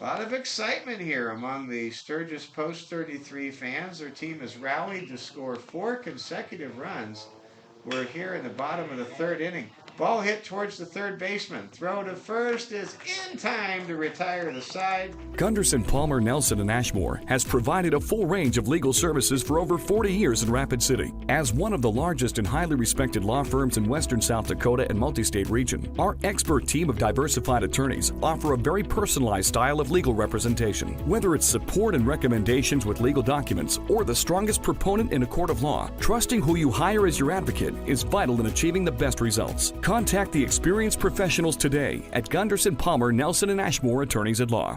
A lot of excitement here among the Sturgis Post 33 fans. Their team has rallied to score 4 consecutive runs. We're here in the bottom of the third inning. Ball hit towards the third baseman. Throw to first is in time to retire the side. Gunderson, Palmer, Nelson, and Ashmore has provided a full range of legal services for over 40 years in Rapid City. As one of the largest and highly respected law firms in western South Dakota and multi-state region, our expert team of diversified attorneys offer a very personalized style of legal representation. Whether it's support and recommendations with legal documents or the strongest proponent in a court of law, trusting who you hire as your advocate is vital in achieving the best results. Contact the experienced professionals today at Gunderson, Palmer, Nelson, and Ashmore Attorneys at Law.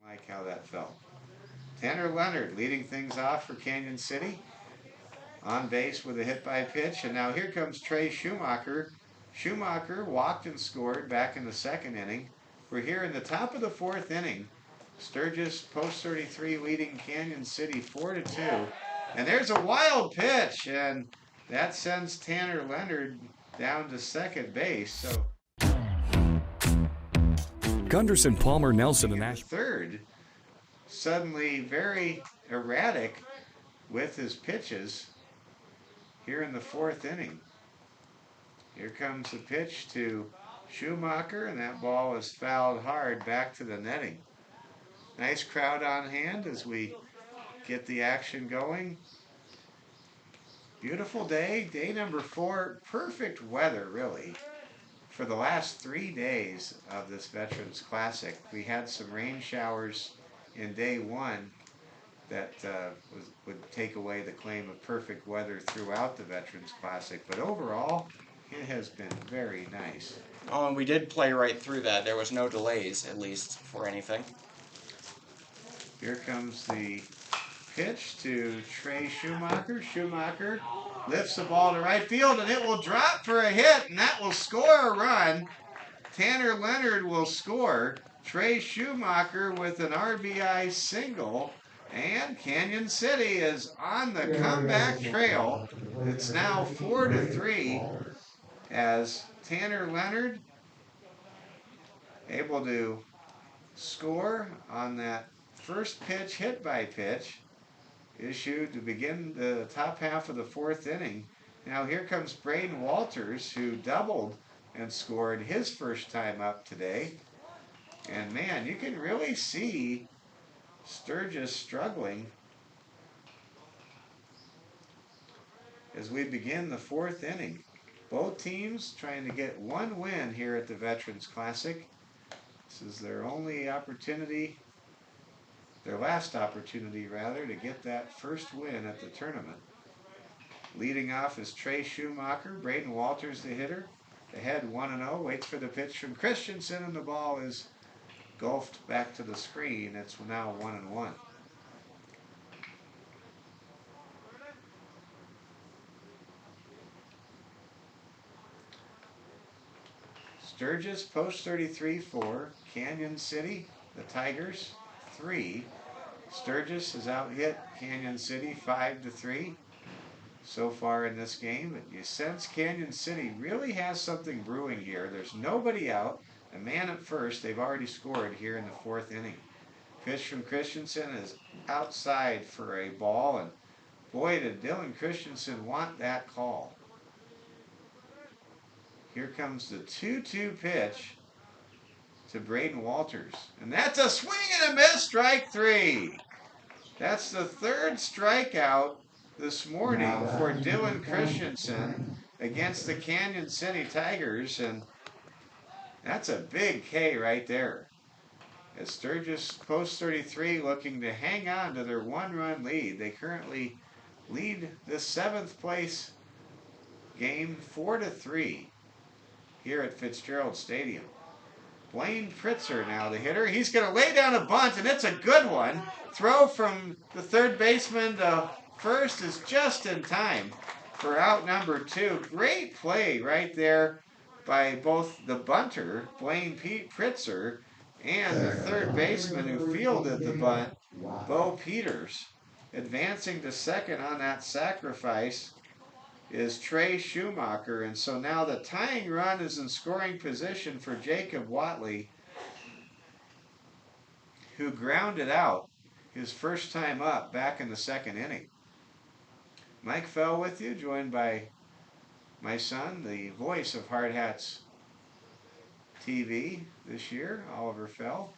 Like how that felt. Tanner Leonard leading things off for Canyon City. On base with a hit by pitch. And now here comes Trey Schumacher Schumacher walked and scored back in the second inning. We're here in the top of the fourth inning. Sturgis post 33 leading Canyon City 4-2. And there's a wild pitch, and that sends Tanner Leonard down to second base. So Gunderson, Palmer, Nelson, and Ash. Third, suddenly very erratic with his pitches here in the fourth inning. Here comes the pitch to Schumacher, and that ball is fouled hard back to the netting. Nice crowd on hand as we get the action going. Beautiful day, day number 4. Perfect weather, really, for the last 3 days of this Veterans Classic. We had some rain showers in day 1 that would take away the claim of perfect weather throughout the Veterans Classic. But overall, it has been very nice. Oh, and we did play right through that. There was no delays, at least, for anything. Here comes the pitch to Trey Schumacher. Schumacher lifts the ball to right field, and it will drop for a hit, and that will score a run. Tanner Leonard will score. Trey Schumacher with an RBI single. And Canyon City is on the comeback trail. It's now 4-3 as Tanner Leonard able to score on that first pitch, hit by pitch, issued to begin the top half of the fourth inning. Now here comes Braden Walters, who doubled and scored his first time up today. And man, you can really see Sturgis struggling as we begin the fourth inning. Both teams trying to get one win here at the Veterans Classic. This is their only opportunity, their last opportunity rather, to get that first win at the tournament. Leading off is Trey Schumacher. Braden Walters, the hitter. Ahead 1-0, waits for the pitch from Christensen, and the ball is golfed back to the screen. It's now 1-1. Sturgis post 33-4. Canyon City, the Tigers, 3. Sturgis has out-hit Canyon City 5-3 so far in this game. But you sense Canyon City really has something brewing here. There's nobody out. A man at first. They've already scored here in the fourth inning. Pitch from Christensen is outside for a ball, and boy, did Dylan Christensen want that call. Here comes the 2-2 pitch to Braden Walters, and that's a swing and a miss, strike 3. That's the third strikeout this morning for Dylan Christensen against the Canyon City Tigers, and that's a big K right there. As Sturgis post 33 looking to hang on to their 1-run lead. They currently lead the 7th place game 4-3 here at Fitzgerald Stadium. Blaine Pritzer now the hitter. He's going to lay down a bunt, and it's a good one. Throw from the third baseman to first is just in time for out number 2. Great play right there by both the bunter, Blaine Pritzer, and the third baseman who fielded the bunt, Bo Peters. Advancing to second on that sacrifice is Trey Schumacher, and so now the tying run is in scoring position for Jacob Watley, who grounded out his first time up back in the second inning. Mike Fell with you, joined by my son, the voice of Hard Hats TV this year, Oliver Fell.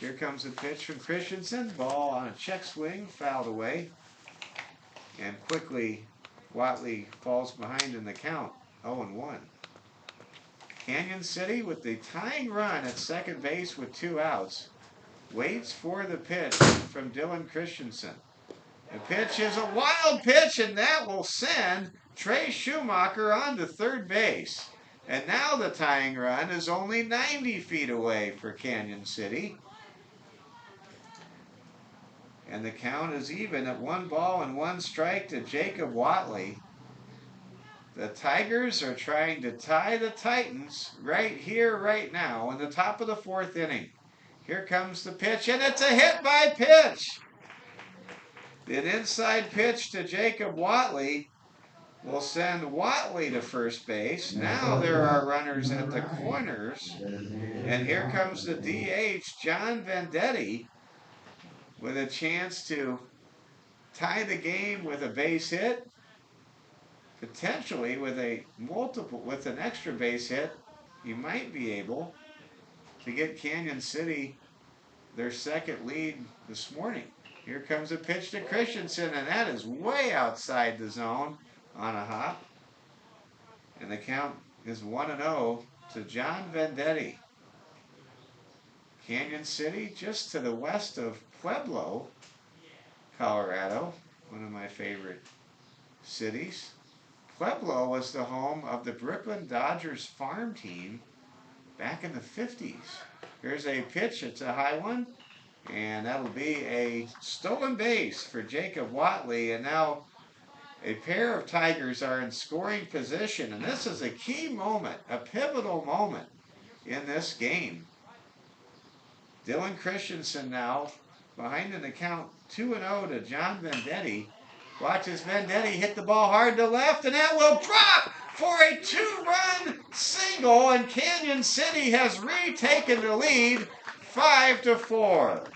Here comes a pitch from Christensen. Ball on a check swing, fouled away. And quickly, Watley falls behind in the count, 0-1. Canyon City with the tying run at second base with 2 outs. Waits for the pitch from Dylan Christensen. The pitch is a wild pitch, and that will send Trey Schumacher on to third base. And now the tying run is only 90 feet away for Canyon City. And the count is even at 1 ball and 1 strike to Jacob Watley. The Tigers are trying to tie the Titans right here, right now, in the top of the 4th inning. Here comes the pitch, and it's a hit by pitch. An inside pitch to Jacob Watley will send Watley to first base. Now there are runners at the corners, and here comes the DH, John Vendetti, with a chance to tie the game with a base hit. Potentially with an extra base hit, you might be able to get Canyon City their second lead this morning. Here comes a pitch to Christensen, and that is way outside the zone on a hop. And the count is 1-0 to John Vendetti. Canyon City, just to the west of Pueblo, Colorado, one of my favorite cities. Pueblo was the home of the Brooklyn Dodgers farm team back in the 50s. Here's a pitch, it's a high one, and that'll be a stolen base for Jacob Watley. And now a pair of Tigers are in scoring position, and this is a key moment, a pivotal moment in this game. Dylan Christensen now behind an account 2-0 to John Vendetti. Watches Vendetti hit the ball hard to left, and that will drop for a 2-run single, and Canyon City has retaken the lead 5-4.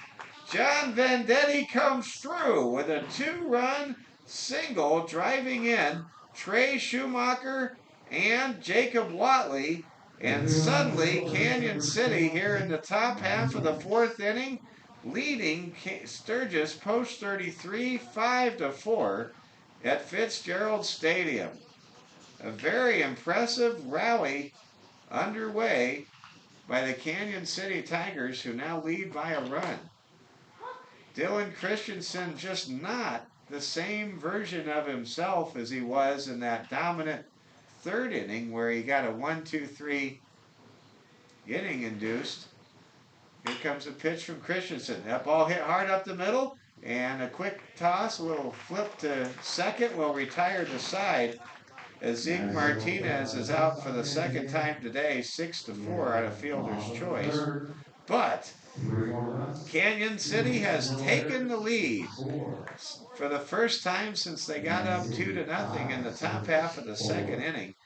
John Vendetti comes through with a 2-run single, driving in Trey Schumacher and Jacob Watley, and suddenly Canyon City here in the top half of the 4th inning, leading Sturgis post 33 5-4 at Fitzgerald Stadium. A very impressive rally underway by the Canyon City Tigers, who now lead by a run. Dylan Christensen just not the same version of himself as he was in that dominant 3rd inning where he got a 1-2-3 inning induced. Here comes a pitch from Christensen. That ball hit hard up the middle, and a quick toss, a little flip to second will retire the side as Zeke Martinez is out for the 2nd time today, 6-4 out of fielder's choice. But Canyon City has taken the lead for the first time since they got up 2-0 in the top half of the 2nd inning.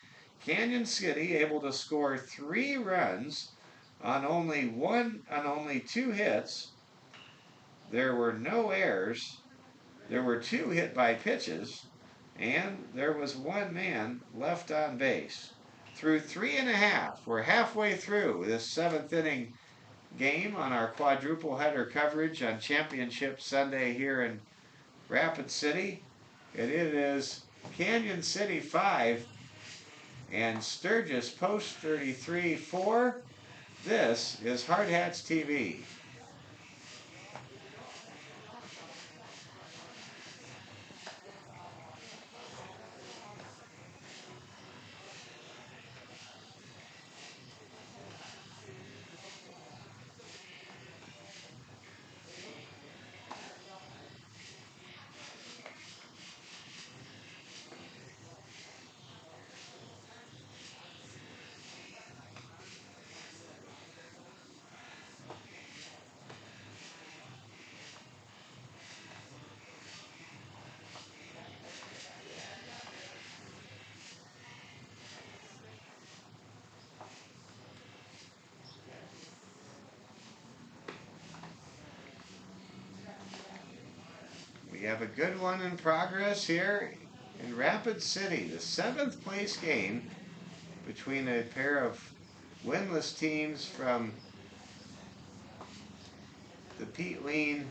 Canyon City able to score 3 runs on only 2 hits. There were no errors. There were 2 hit by pitches, and there was 1 man left on base. Through 3.5, we're halfway through this 7th inning game on our quadruple header coverage on Championship Sunday here in Rapid City. And it is Canyon City 5 and Sturgis post 33 4. This is Hard Hats TV. We have a good one in progress here in Rapid City, the 7th place game between a pair of winless teams from the Pete Lean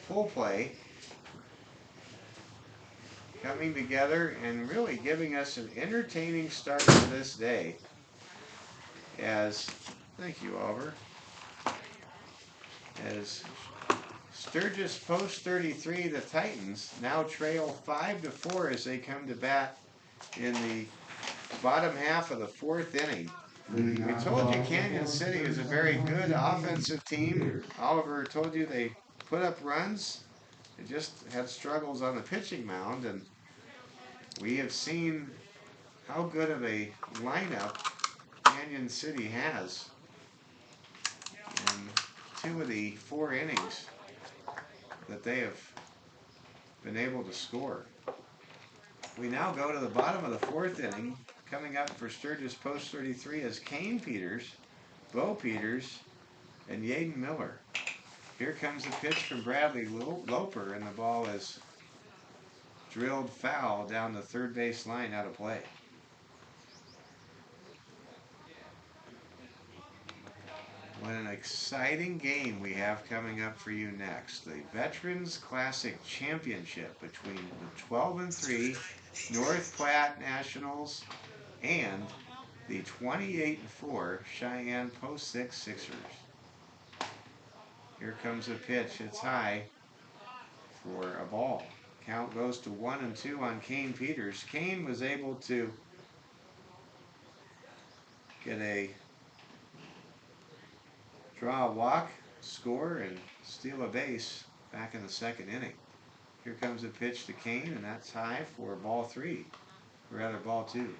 full play, coming together and really giving us an entertaining start to this day. Thank you, Oliver, as Sturgis post 33, the Titans now trail 5-4 as they come to bat in the bottom half of the 4th inning. We told you Canyon City is a very good offensive team. Oliver told you they put up runs. They just had struggles on the pitching mound, and we have seen how good of a lineup Canyon City has in 2 of the 4 innings that they have been able to score. We now go to the bottom of the 4th inning. Coming up for Sturgis Post 33 is Kane Peters, Bo Peters, and Yaden Miller. Here comes the pitch from Bradley Loper, and the ball is drilled foul down the third base line out of play. What an exciting game we have coming up for you next. The Veterans Classic Championship between the 12-3 North Platte Nationals and the 28-4 Cheyenne Post 6 Sixers. Here comes a pitch. It's high for a ball. Count goes to 1-2 on Kane Peters. Kane was able to get a draw a walk, score, and steal a base back in the 2nd inning. Here comes a pitch to Kane, and that's high for ball 3, or rather ball 2.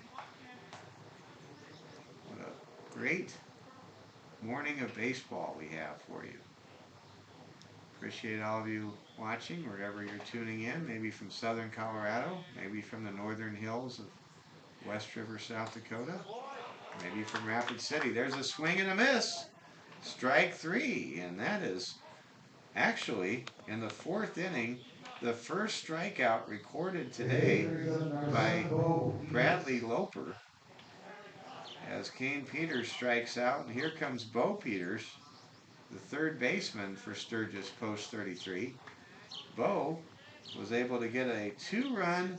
What a great morning of baseball we have for you. Appreciate all of you watching wherever you're tuning in, maybe from southern Colorado, maybe from the northern hills of West River, South Dakota, maybe from Rapid City. There's a swing and a miss. Strike 3, and that is actually in the 4th inning, the first strikeout recorded today by Bradley Loper as Kane Peters strikes out, and here comes Bo Peters, the 3rd baseman for Sturgis Post 33. Bo was able to get a 2-run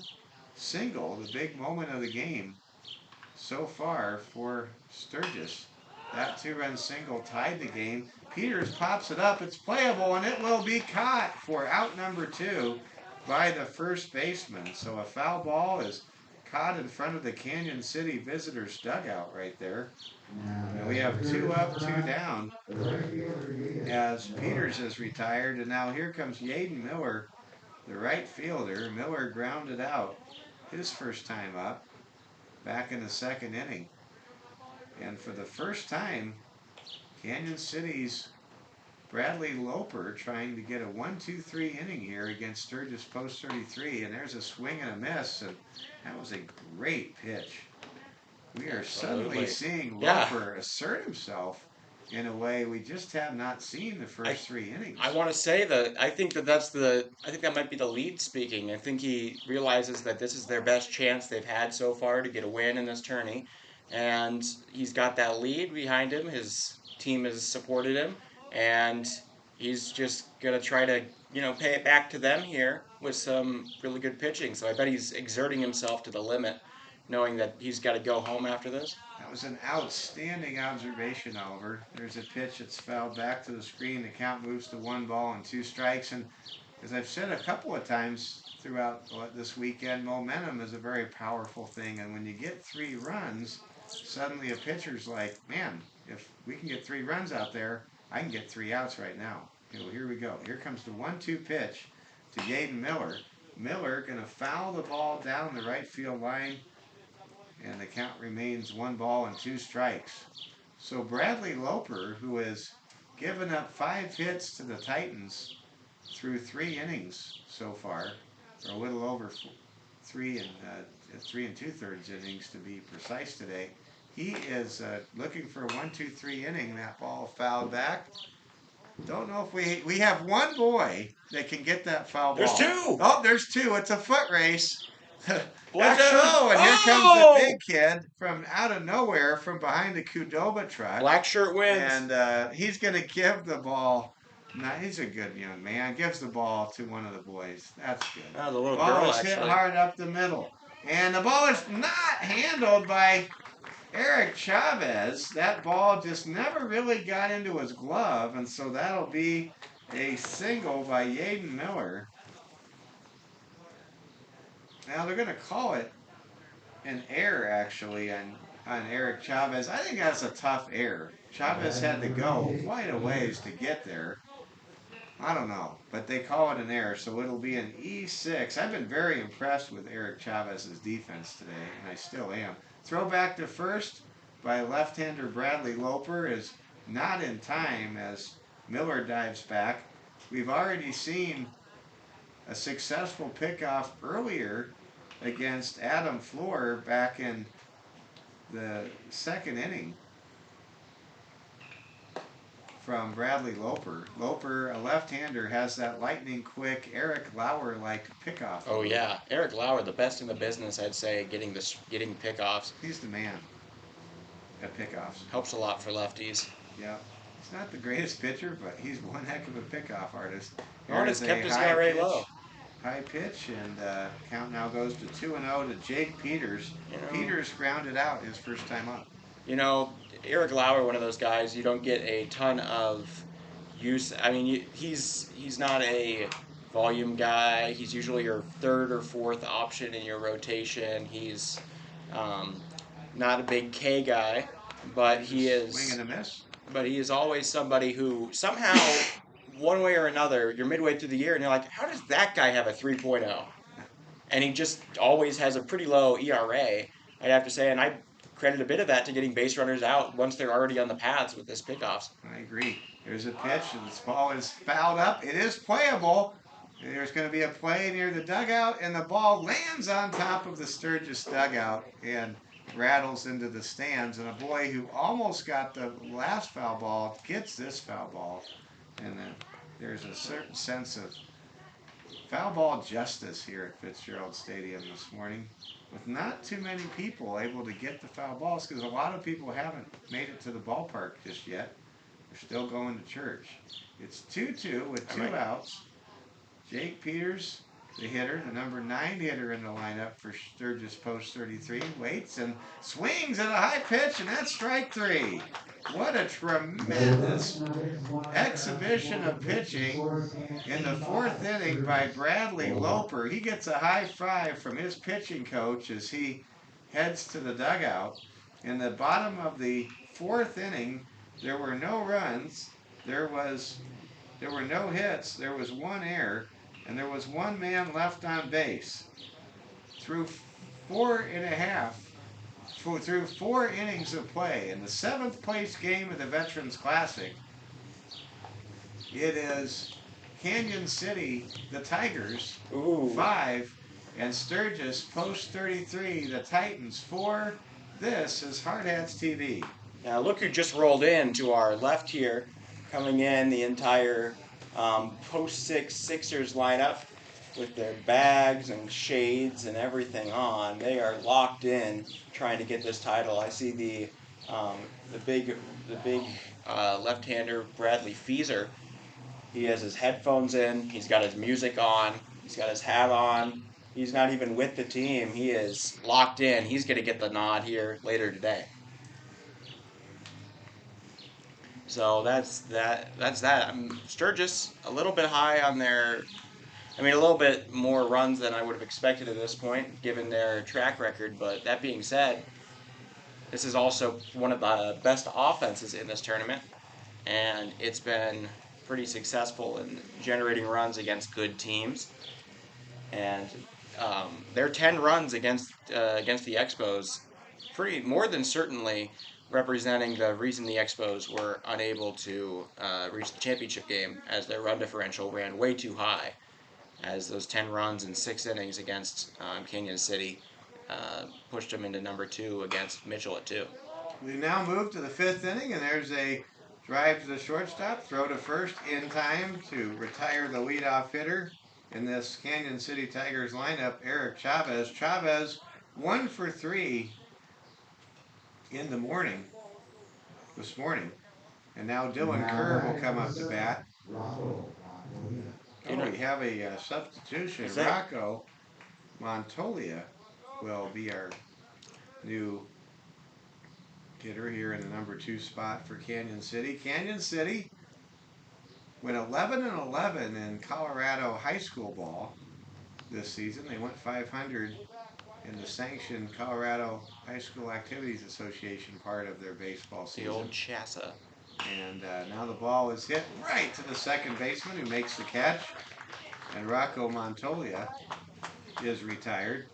single, the big moment of the game so far for Sturgis. That 2-run single tied the game. Peters pops it up. It's playable, and it will be caught for out number 2 by the first baseman. So a foul ball is caught in front of the Canyon City visitors' dugout right there. And we have 2 up, 2 down as Peters is retired. And now here comes Yaden Miller, the right fielder. Miller grounded out his first time up back in the 2nd inning. And for the first time, Canyon City's Bradley Loper trying to get a 1-2-3 inning here against Sturgis Post 33, and there's a swing and a miss, and that was a great pitch. We are suddenly seeing Loper assert himself in a way we just have not seen the first 3 innings. I want to say that I think that might be the lead speaking. I think he realizes that this is their best chance they've had so far to get a win in this tourney, and he's got that lead behind him. His team has supported him, and he's just gonna try to pay it back to them here with some really good pitching. So I bet he's exerting himself to the limit, knowing that he's got to go home after this. That was an outstanding observation, Oliver. There's a pitch that's fouled back to the screen. The count moves to 1 ball and 2 strikes. And as I've said a couple of times throughout this weekend, momentum is a very powerful thing. And when you get 3 runs, suddenly a pitcher's like, man, if we can get 3 runs out there, I can get 3 outs right now. Okay, well, here we go. Here comes the 1-2 pitch to Yaden Miller. Miller going to foul the ball down the right field line, and the count remains 1 ball and 2 strikes. So Bradley Loper, who has given up 5 hits to the Titans through 3 innings so far, or a little over 3 2/3 innings to be precise today, he is looking for a 1-2-3 inning. That ball fouled back. Don't know if we have 1 boy that can get that foul ball. There's 2. Oh, there's 2. It's a foot race. And here comes the big kid from out of nowhere from behind the Qdoba truck. Black shirt wins. And he's going to give the ball. Now, he's a good young man. Gives the ball to one of the boys. That's good. Oh, the little ball girl, is hit actually. hard up the middle. And the ball is not handled by Eric Chavez. That ball just never really got into his glove, and so that'll be a single by Yaden Miller. Now they're going to call it an error, actually, on Eric Chavez. I think that's a tough error. Chavez had to go quite a ways to get there. I don't know, but they call it an error, so it'll be an E6. I've been very impressed with Eric Chavez's defense today, and I still am. Throw back to first by left-hander Bradley Loper is not in time as Miller dives back. We've already seen a successful pickoff earlier against Adam Floor back in the second inning from Bradley Loper. Loper, a left-hander, has that lightning quick Eric Lauer-like pickoff. Oh yeah, Eric Lauer, the best in the business, I'd say, getting pickoffs. He's the man at pickoffs. Helps a lot for lefties. Yeah. He's not the greatest pitcher, but he's one heck of a pickoff artist. Artist kept his guy right low. High pitch, and count now goes to 2-0 to Jake Peters. Peters grounded out his first time up. Eric Lauer, one of those guys, you don't get a ton of use. I mean, he's not a volume guy. He's usually your third or fourth option in your rotation. He's not a big K guy, but he is. Swing and a miss. But he is always somebody who somehow, one way or another, you're midway through the year and you're like, how does that guy have a 3.0? And he just always has a pretty low ERA, I'd have to say, and I credit a bit of that to getting base runners out once they're already on the paths with his pickoffs. I agree. There's a pitch, and this ball is fouled up. It is playable. There's going to be a play near the dugout, and the ball lands on top of the Sturgis dugout and rattles into the stands. And a boy who almost got the last foul ball gets this foul ball. And then there's a certain sense of foul ball justice here at Fitzgerald Stadium this morning, with not too many people able to get the foul balls because a lot of people haven't made it to the ballpark just yet. They're still going to church. It's 2-2 with two outs. Jake Peters, the hitter, the number 9 hitter in the lineup for Sturgis Post 33, waits and swings at a high pitch, and that's strike 3. What a tremendous exhibition of pitching in the 4th inning by Bradley Loper. He gets a high five from his pitching coach as he heads to the dugout. In the bottom of the 4th inning, there were no runs, there were no hits, there was 1 error, and there was 1 man left on base. Through 4 innings of play, in the 7th place game of the Veterans Classic, it is Canyon City, the Tigers, 5, and Sturgis Post 33, the Titans, 4. This is Hard Hats TV. Now look who just rolled in to our left here, coming in the entire Post 6 Sixers lineup with their bags and shades and everything on. They are locked in trying to get this title. I see the big left-hander Bradley Feeser. He has his headphones in. He's got his music on. He's got his hat on. He's not even with the team. He is locked in. He's going to get the nod here later today. So that's that. Sturgis a little bit high on their. A little bit more runs than I would have expected at this point, given their track record. But that being said, this is also one of the best offenses in this tournament, and it's been pretty successful in generating runs against good teams. And their 10 runs against the Expos, more than certainly representing the reason the Expos were unable to reach the championship game, as their run differential ran way too high, as those 10 runs in 6 innings against Canyon City pushed them into number 2 against Mitchell at 2. We now move to the 5th inning, and there's a drive to the shortstop, throw to first in time to retire the leadoff hitter in this Canyon City Tigers lineup, Eric Chavez. Chavez 1 for 3 in the morning, this morning, and now Dylan Kerr will come up to bat. We have a substitution. Rocco Montolia will be our new hitter here in the number 2 spot for Canyon City. Canyon City went 11-11 in Colorado high school ball this season. They went 500 in the sanctioned Colorado High School Activities Association part of their baseball season. The old CHASA. And now the ball is hit right to the second baseman, who makes the catch. And Rocco Montoya is retired.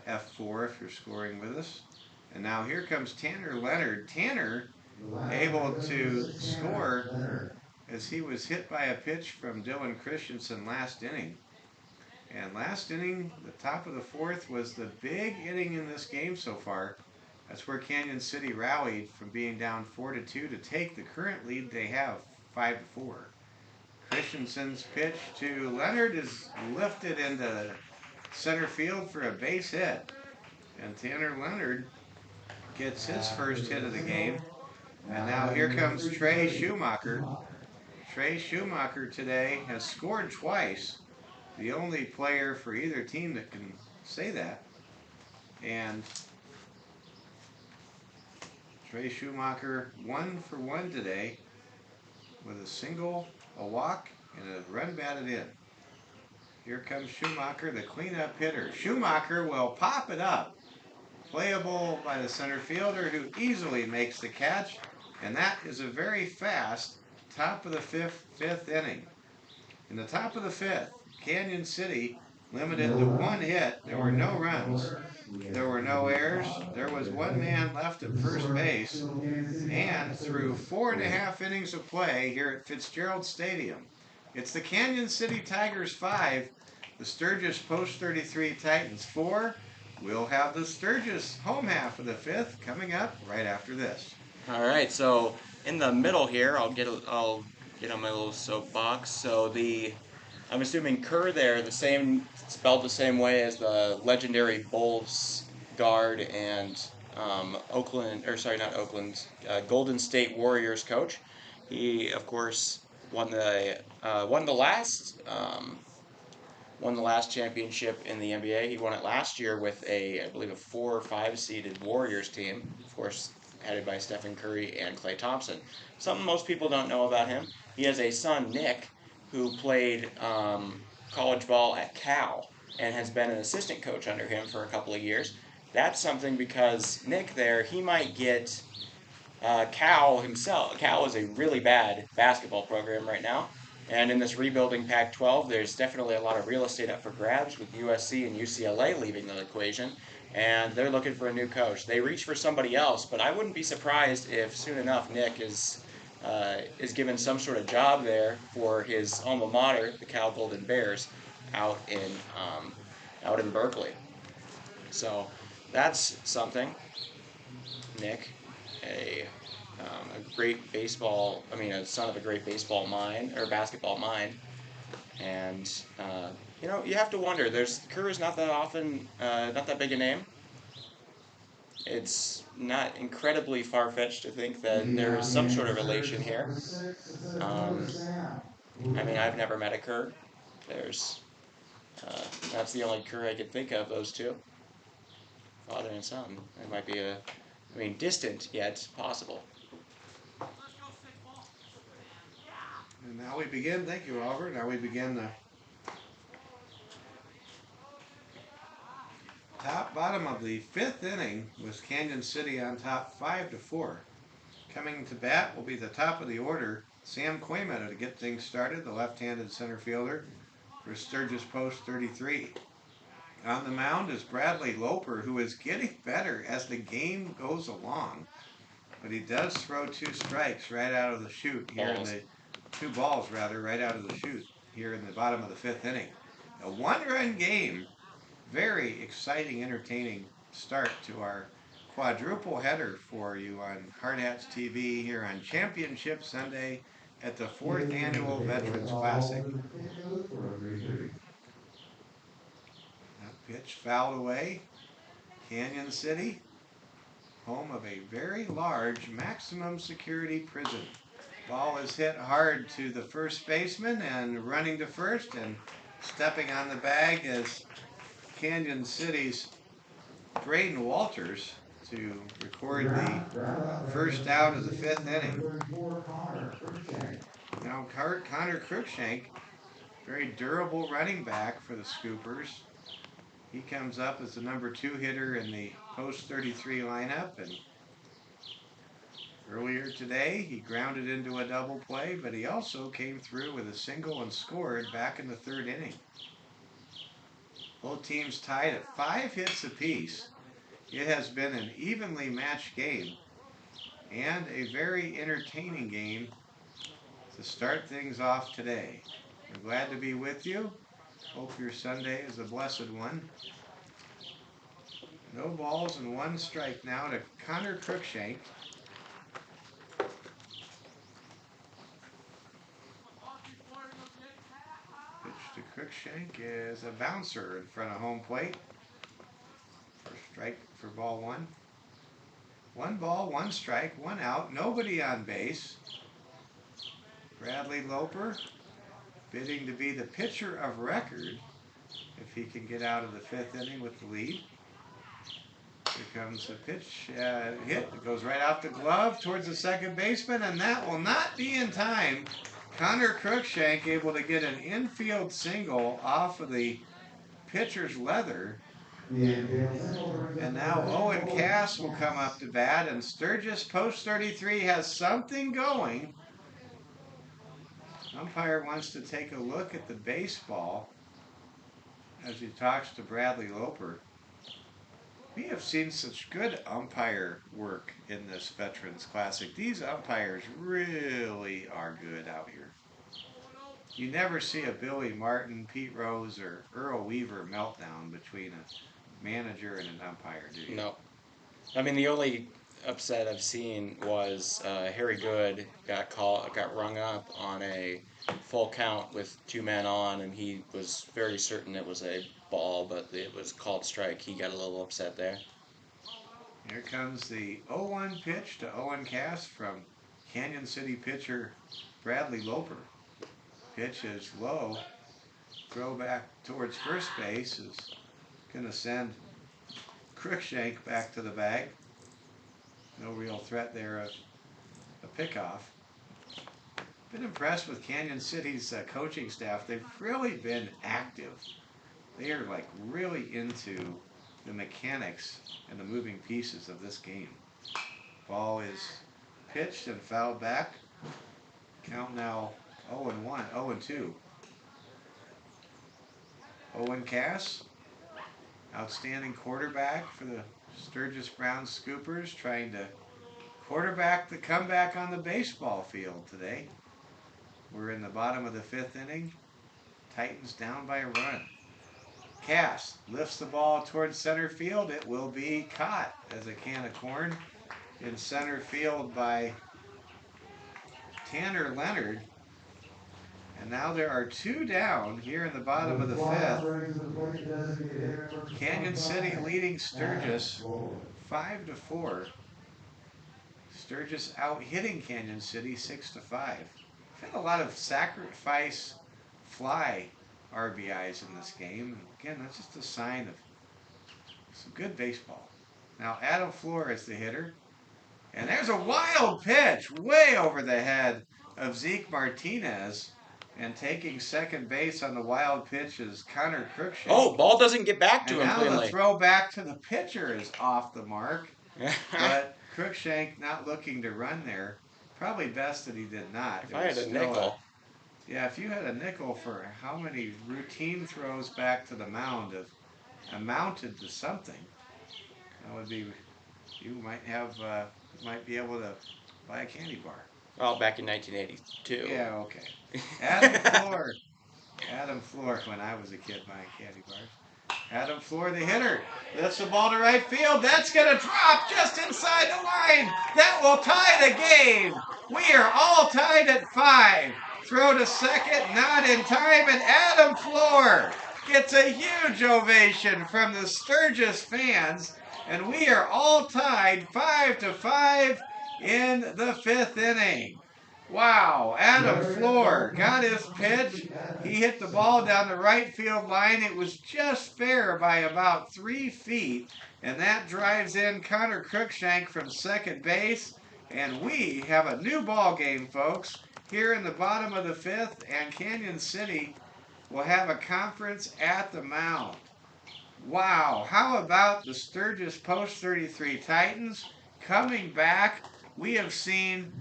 F4 if you're scoring with us. And now here comes Tanner Leonard. Tanner able to score as he was hit by a pitch from Dylan Christensen last inning. And last inning, the top of the fourth, was the big inning in this game so far. That's where Canyon City rallied from being down 4-2 to take the current lead they have, 5-4. Christensen's pitch to Leonard is lifted into center field for a base hit. And Tanner Leonard gets his first hit of the game. And now here comes Trey Schumacher. Trey Schumacher today has scored twice. The only player for either team that can say that. And Trey Schumacher 1 for 1 today with a single, a walk, and a run batted in. Here comes Schumacher, the cleanup hitter. Schumacher will pop it up. Playable by the center fielder, who easily makes the catch. And that is a very fast top of the fifth inning. In the top of the fifth, Canyon City limited to one hit. There were no runs. There were no errors. There was one man left at first base. And through 4.5 innings of play here at Fitzgerald Stadium, it's the Canyon City Tigers 5, the Sturgis Post 33 Titans 4. We'll have the Sturgis home half of the fifth coming up right after this. All right, so in the middle here, I'll get on my little soapbox. So I'm assuming Kerr there, spelled the same way as the legendary Bulls guard and Golden State Warriors coach. He, of course, won the last championship in the NBA. He won it last year with I believe a 4 or 5 seeded Warriors team, of course, headed by Stephen Curry and Klay Thompson. Something most people don't know about him: he has a son, Nick, who played college ball at Cal and has been an assistant coach under him for a couple of years. That's something because Nick there, he might get Cal himself. Cal is a really bad basketball program right now. And in this rebuilding Pac-12, there's definitely a lot of real estate up for grabs with USC and UCLA leaving the equation. And they're looking for a new coach. They reach for somebody else, but I wouldn't be surprised if soon enough Nick is given some sort of job there for his alma mater, the Cal Golden Bears, out in Berkeley. So that's something. Nick, a son of a great baseball mind or basketball mind, and you have to wonder. Kerr is not that big a name. It's not incredibly far-fetched to think that there is some sort of relation here. I've never met a Kerr. That's the only Kerr I could think of. Those two, father and son. It might be distant yet possible. And now we begin, thank you, Oliver. Now we begin the bottom of the fifth inning with Canyon City on top 5-4. Coming to bat will be the top of the order, Sam Quaymeadow, to get things started, the left-handed center fielder for Sturgis Post 33. On the mound is Bradley Loper, who is getting better as the game goes along. But he does throw 2 strikes right out of the chute here two balls right out of the chute here in the bottom of the fifth inning. A 1-run game. Very exciting, entertaining start to our quadruple header for you on Hard Hats TV here on Championship Sunday at the 4th Annual Veterans Classic. That pitch fouled away. Canyon City, home of a very large maximum security prison. Ball is hit hard to the first baseman, and running to first and stepping on the bag is Canyon City's Braden Walters to record the first out of the fifth inning. Now Connor Cruikshank, very durable running back for the Scoopers. He comes up as the number 2 hitter in the Post 33 lineup, and Earlier today, he grounded into a double play, but he also came through with a single and scored back in the third inning. Both teams tied at 5 hits apiece. It has been an evenly matched game and a very entertaining game to start things off today. I'm glad to be with you. Hope your Sunday is a blessed one. No balls and 1 strike now to Connor Cruikshank. Pitch to Cruikshank is a bouncer in front of home plate. First strike for ball 1. 1 ball, 1 strike, 1 out, nobody on base. Bradley Loper bidding to be the pitcher of record if he can get out of the 5th inning with the lead. Here comes the pitch, hit, it goes right off the glove towards the second baseman, and that will not be in time. Connor Cruikshank able to get an infield single off of the pitcher's leather. And now Owen Cass will come up to bat, and Sturgis post 33 has something going. Umpire wants to take a look at the baseball as he talks to Bradley Loper. We have seen such good umpire work in this Veterans Classic. These umpires really are good out here. You never see a Billy Martin, Pete Rose, or Earl Weaver meltdown between a manager and an umpire, do you? No. I mean, the only upset I've seen was Harry Good got rung up on a full count with 2 men on, and he was very certain it was a ball, but it was called strike. He got a little upset there. Here comes the 0-1 pitch to Owen Cass from Canyon City pitcher Bradley Loper. Pitch is low. Throw back towards first base is going to send Cruikshank back to the bag. No real threat there of a pickoff. Been impressed with Canyon City's coaching staff. They've really been active. They are like really into the mechanics and the moving pieces of this game. Ball is pitched and fouled back. Count now 0-1, 0-2. Owen Cass, outstanding quarterback for the Sturgis Brown Scoopers, trying to quarterback the comeback on the baseball field today. We're in the bottom of the 5th inning. Titans down by a run. Cass lifts the ball towards center field. It will be caught as a can of corn in center field by Tanner Leonard. And now there are 2 down here in the bottom of the 5th. Canyon City leading Sturgis 5-4. Sturgis out hitting Canyon City 6-5. We've had a lot of sacrifice fly RBIs in this game. Again, that's just a sign of some good baseball. Now Adam Floor is the hitter. And there's a wild pitch way over the head of Zeke Martinez. And taking second base on the wild pitch is Connor Cruikshank. Oh, ball doesn't get back to him now cleanly. The throw back to the pitcher is off the mark. But Cruikshank not looking to run there. Probably best that he did not. If I had a nickel. Yeah, if you had a nickel for how many routine throws back to the mound have amounted to something, that would be, you might be able to buy a candy bar. Well, back in 1982. Yeah, okay. Adam Floor, when I was a kid buying candy bars. Adam Floor, the hitter, lifts the ball to right field. That's going to drop just inside the line. That will tie the game. We are all tied at 5. Throw to second, not in time, and Adam Floor gets a huge ovation from the Sturgis fans, and we are all tied 5-5 in the 5th inning. Wow, Adam Floor got his pitch. He hit the ball down the right field line. It was just fair by about 3 feet, and that drives in Connor Cruikshank from second base, and we have a new ball game, folks, here in the bottom of the 5th, and Canyon City will have a conference at the mound. Wow, how about the Sturgis Post 33 Titans coming back we have seen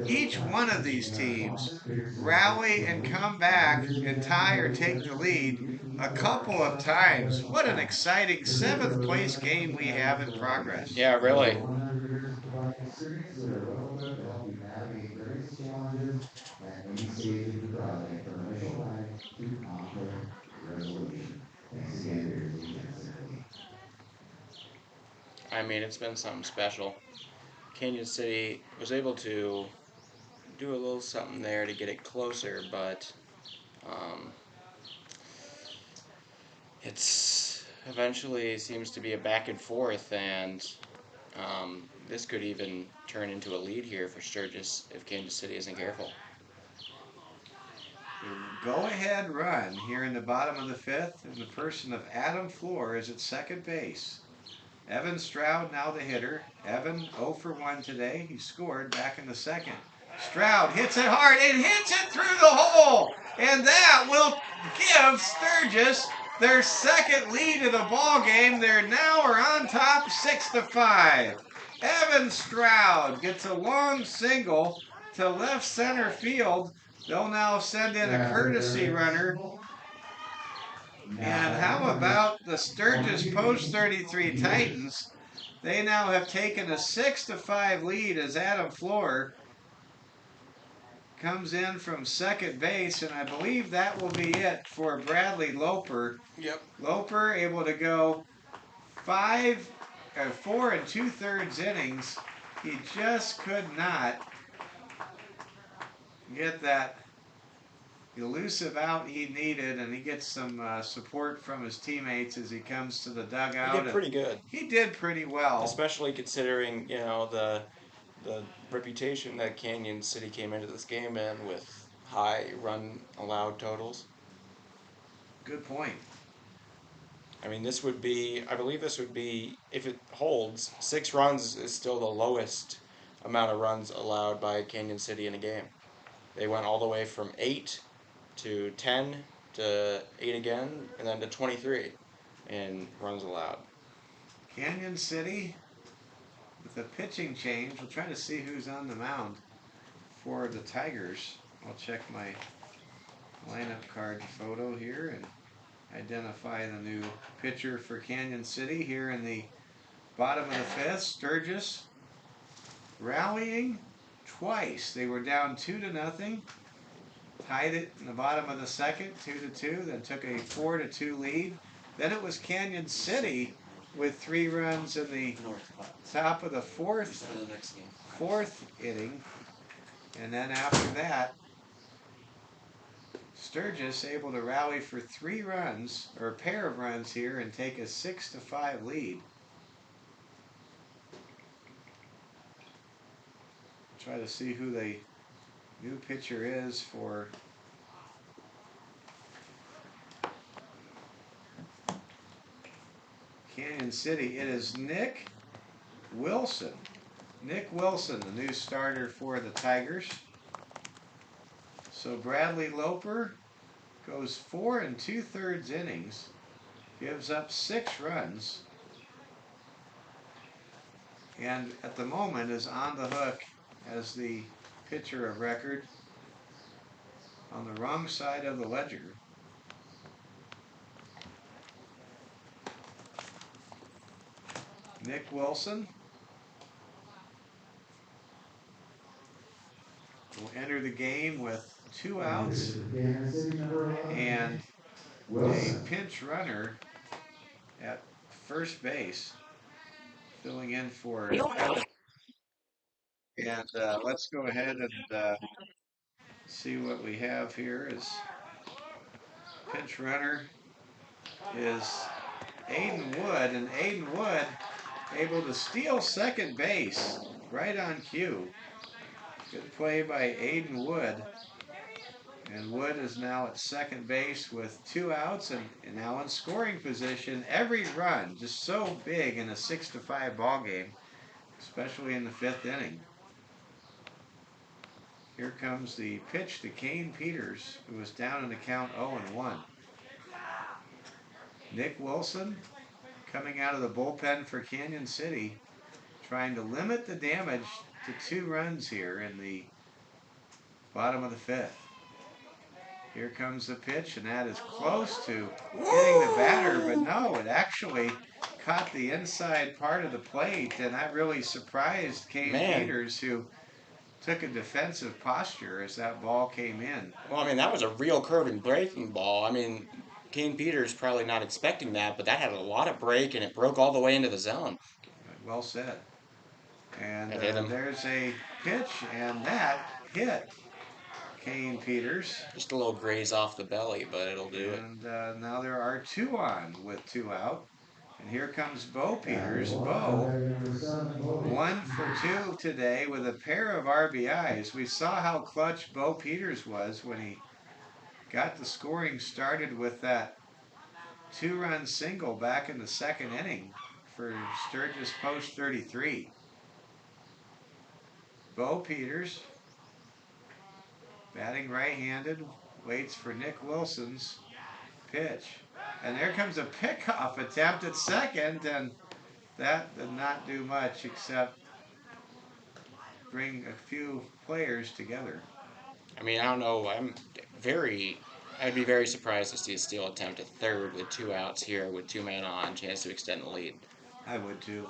each one of these teams rally and come back and tie or take the lead a couple of times. What an exciting seventh place game we have in progress. Yeah, really. I mean, it's been something special. Canyon City was able to do a little something there to get it closer, but um, it's eventually seems to be a back and forth, and this could even turn into a lead here for Sturgis if Kansas City isn't careful. Go-ahead run here in the bottom of the fifth, in the person of Adam Floor is at second base. Evan Stroud now the hitter. Evan 0 for 1 today. He scored back in the second. Stroud hits it hard and hits it through the hole. And that will give Sturgis their second lead of the ball game. They now are on top 6-5. Evan Stroud gets a long single to left center field. They'll now send in a courtesy runner. And how about the Sturgis Post 33 Titans? They now have taken a 6-5 lead as Adam Floor comes in from second base, and I believe that will be it for Bradley Loper. Yep. Loper able to go 4 2/3 innings. He just could not get that elusive out he needed, and he gets some support from his teammates as he comes to the dugout. He did pretty good. He did pretty well, especially considering the reputation that Canyon City came into this game in with high run allowed totals. Good point. I mean, I believe this would be, if it holds, 6 runs is still the lowest amount of runs allowed by Canyon City in a game. They went all the way from 8 to 10 to 8 again, and then to 23 in runs allowed. Canyon City with a pitching change. We'll try to see who's on the mound for the Tigers. I'll check my lineup card photo here and identify the new pitcher for Canyon City here in the bottom of the fifth. Sturgis rallying twice. They were down 2-0, tied it in the bottom of the second, 2-2, then took a 4-2 lead. Then it was Canyon City with 3 runs in the top of the fourth inning, and then after that, Sturgis able to rally for 3 runs, or a pair of runs here, and take a 6-5 lead. Try to see who the new pitcher is for Canyon City. It is Nick Wilson. Nick Wilson, the new starter for the Tigers. So Bradley Loper goes 4 2/3 innings, gives up 6 runs, and at the moment is on the hook as the pitcher of record on the wrong side of the ledger. Nick Wilson will enter the game with 2 outs and a pinch runner at first base, filling in for. And let's go ahead and see what we have here. Is pinch runner is Aiden Wood, and Aiden Wood able to steal second base right on cue. Good play by Aiden Wood. And Wood is now at second base with 2 outs and now in scoring position. Every run just so big in a 6-5 ball game, especially in the 5th inning. Here comes the pitch to Kane Peters, who was down in the count 0-1. Nick Wilson coming out of the bullpen for Canyon City, trying to limit the damage to 2 runs here in the bottom of the 5th. Here comes the pitch, and that is close to hitting the batter, but no, it actually caught the inside part of the plate, and that really surprised Kane Peters, who took a defensive posture as that ball came in. Well, I mean, that was a real curving breaking ball. I mean, Kane Peters probably not expecting that, but that had a lot of break, and it broke all the way into the zone. Well said. And there's a pitch, and that hit Kane Peters. Just a little graze off the belly, but it'll do it. And now there are 2 on with 2 out. And here comes Bo Peters. Bo, 1 for 2 today with a pair of RBIs. We saw how clutch Bo Peters was when he got the scoring started with that 2-run single back in the 2nd inning for Sturgis Post 33. Bo Peters, batting right-handed, waits for Nick Wilson's pitch. And there comes a pickoff attempt at second, and that did not do much except bring a few players together. I mean, I don't know. I'd be very surprised to see a steal attempt at third with 2 outs here with 2 men on, chance to extend the lead. I would too.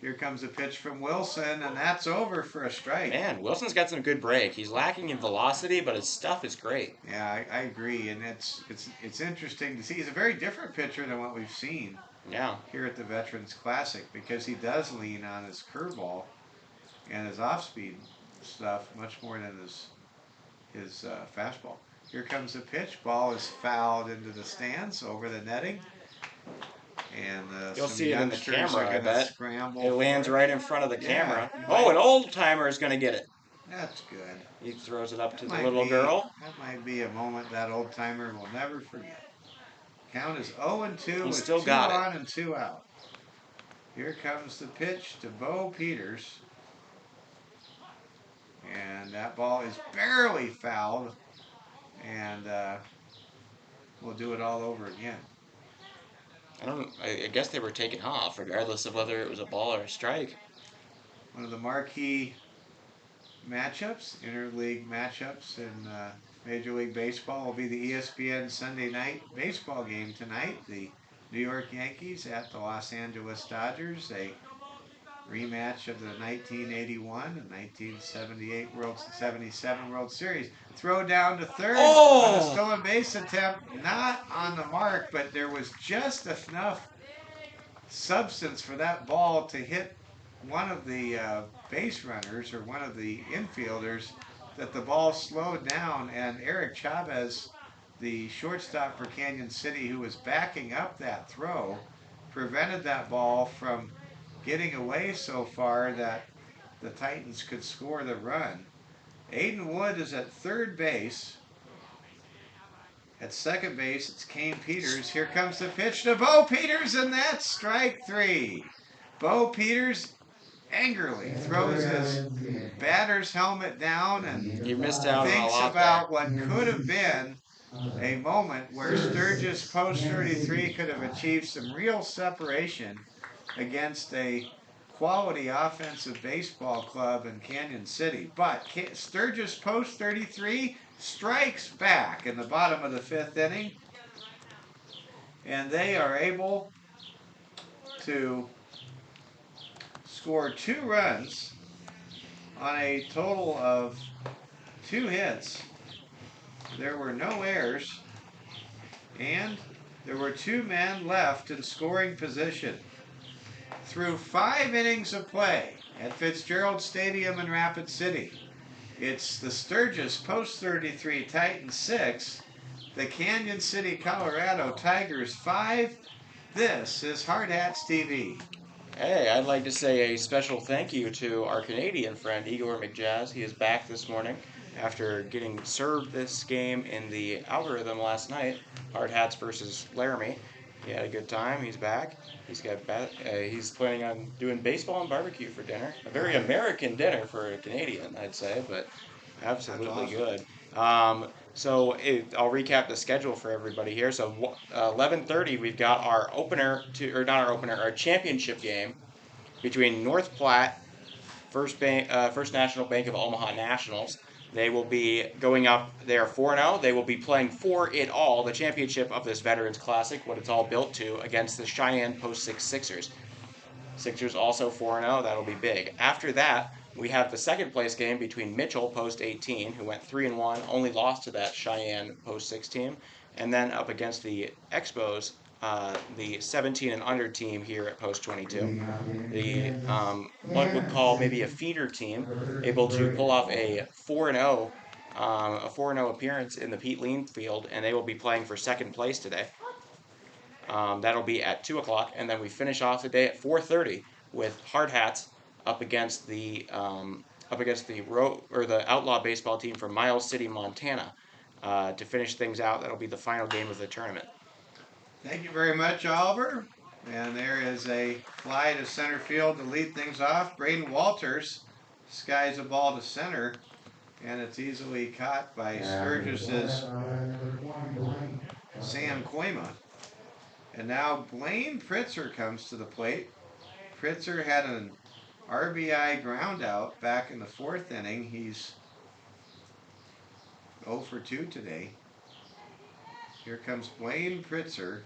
Here comes a pitch from Wilson, and that's over for a strike. Man, Wilson's got some good break. He's lacking in velocity, but his stuff is great. Yeah, I agree, and it's interesting to see. He's a very different pitcher than what we've seen here at the Veterans Classic, because he does lean on his curveball and his off-speed stuff much more than his fastball. Here comes the pitch. Ball is fouled into the stands over the netting. And you'll see it in the camera, I bet. It lands it. Right in front of the camera. Oh, an old-timer is going to get it. That's good. He throws it up to the little girl. That might be a moment that old-timer will never forget. Count is 0-2 with still 2 got on and 2 out. Here comes the pitch to Bo Peters. And that ball is barely fouled. And we'll do it all over again. I guess they were taken off, regardless of whether it was a ball or a strike. One of the marquee matchups, interleague matchups in Major League Baseball will be the ESPN Sunday night baseball game tonight. The New York Yankees at the Los Angeles Dodgers, a rematch of the 1981 and 1977 World Series. Throw down to third on a stolen base attempt, not on the mark, but there was just enough substance for that ball to hit one of the base runners or one of the infielders that the ball slowed down, and Eric Chavez, the shortstop for Canyon City, who was backing up that throw, prevented that ball from getting away so far that the Titans could score the run. Aiden Wood is at third base. At second base, it's Kane Peters. Here comes the pitch to Bo Peters, and that's strike 3. Bo Peters angrily throws his batter's helmet down and thinks about what could have been a moment where Sturgis Post 33 could have achieved some real separation against a quality offensive baseball club in Canyon City. But Sturgis Post 33 strikes back in the bottom of the 5th inning, and they are able to score 2 runs on a total of 2 hits. There were no errors, and there were 2 men left in scoring position. Through 5 innings of play at Fitzgerald Stadium in Rapid City, it's the Sturgis Post 33 Titans 6, the Canyon City, Colorado Tigers 5. This is Hard Hats TV. Hey, I'd like to say a special thank you to our Canadian friend Igor McJazz. He is back this morning after getting served this game in the algorithm last night, Hard Hats versus Laramie. He had a good time. He's back. He's planning on doing baseball and barbecue for dinner. A very American dinner for a Canadian, I'd say, but absolutely good. I'll recap the schedule for everybody here. So 11:30, we've got our championship game between North Platte First National Bank of Omaha Nationals. They will be going up. They are 4-0. They will be playing for it all, the championship of this Veterans Classic, what it's all built to, against the Cheyenne Post 6 Sixers. Sixers also 4-0. That'll be big. After that, we have the second place game between Mitchell Post 18, who went 3-1, only lost to that Cheyenne Post 6 team, and then up against the Expos, the 17 and under team here at Post 22. The one would call maybe a feeder team, able to pull off a 4-0 appearance in the Pete Lean field, and they will be playing for second place today. That'll be at 2 o'clock, and then we finish off the day at 4:30 with Hard Hats up against the Outlaw baseball team from Miles City, Montana, to finish things out. That'll be the final game of the tournament. Thank you very much, Oliver. And there is a fly to center field to lead things off. Braden Walters skies a ball to center, and it's easily caught by Sturgis's Sam Koima. And now Blaine Pritzer comes to the plate. Pritzer had an RBI ground out back in the 4th inning. He's 0 for 2 today. Here comes Blaine Pritzer,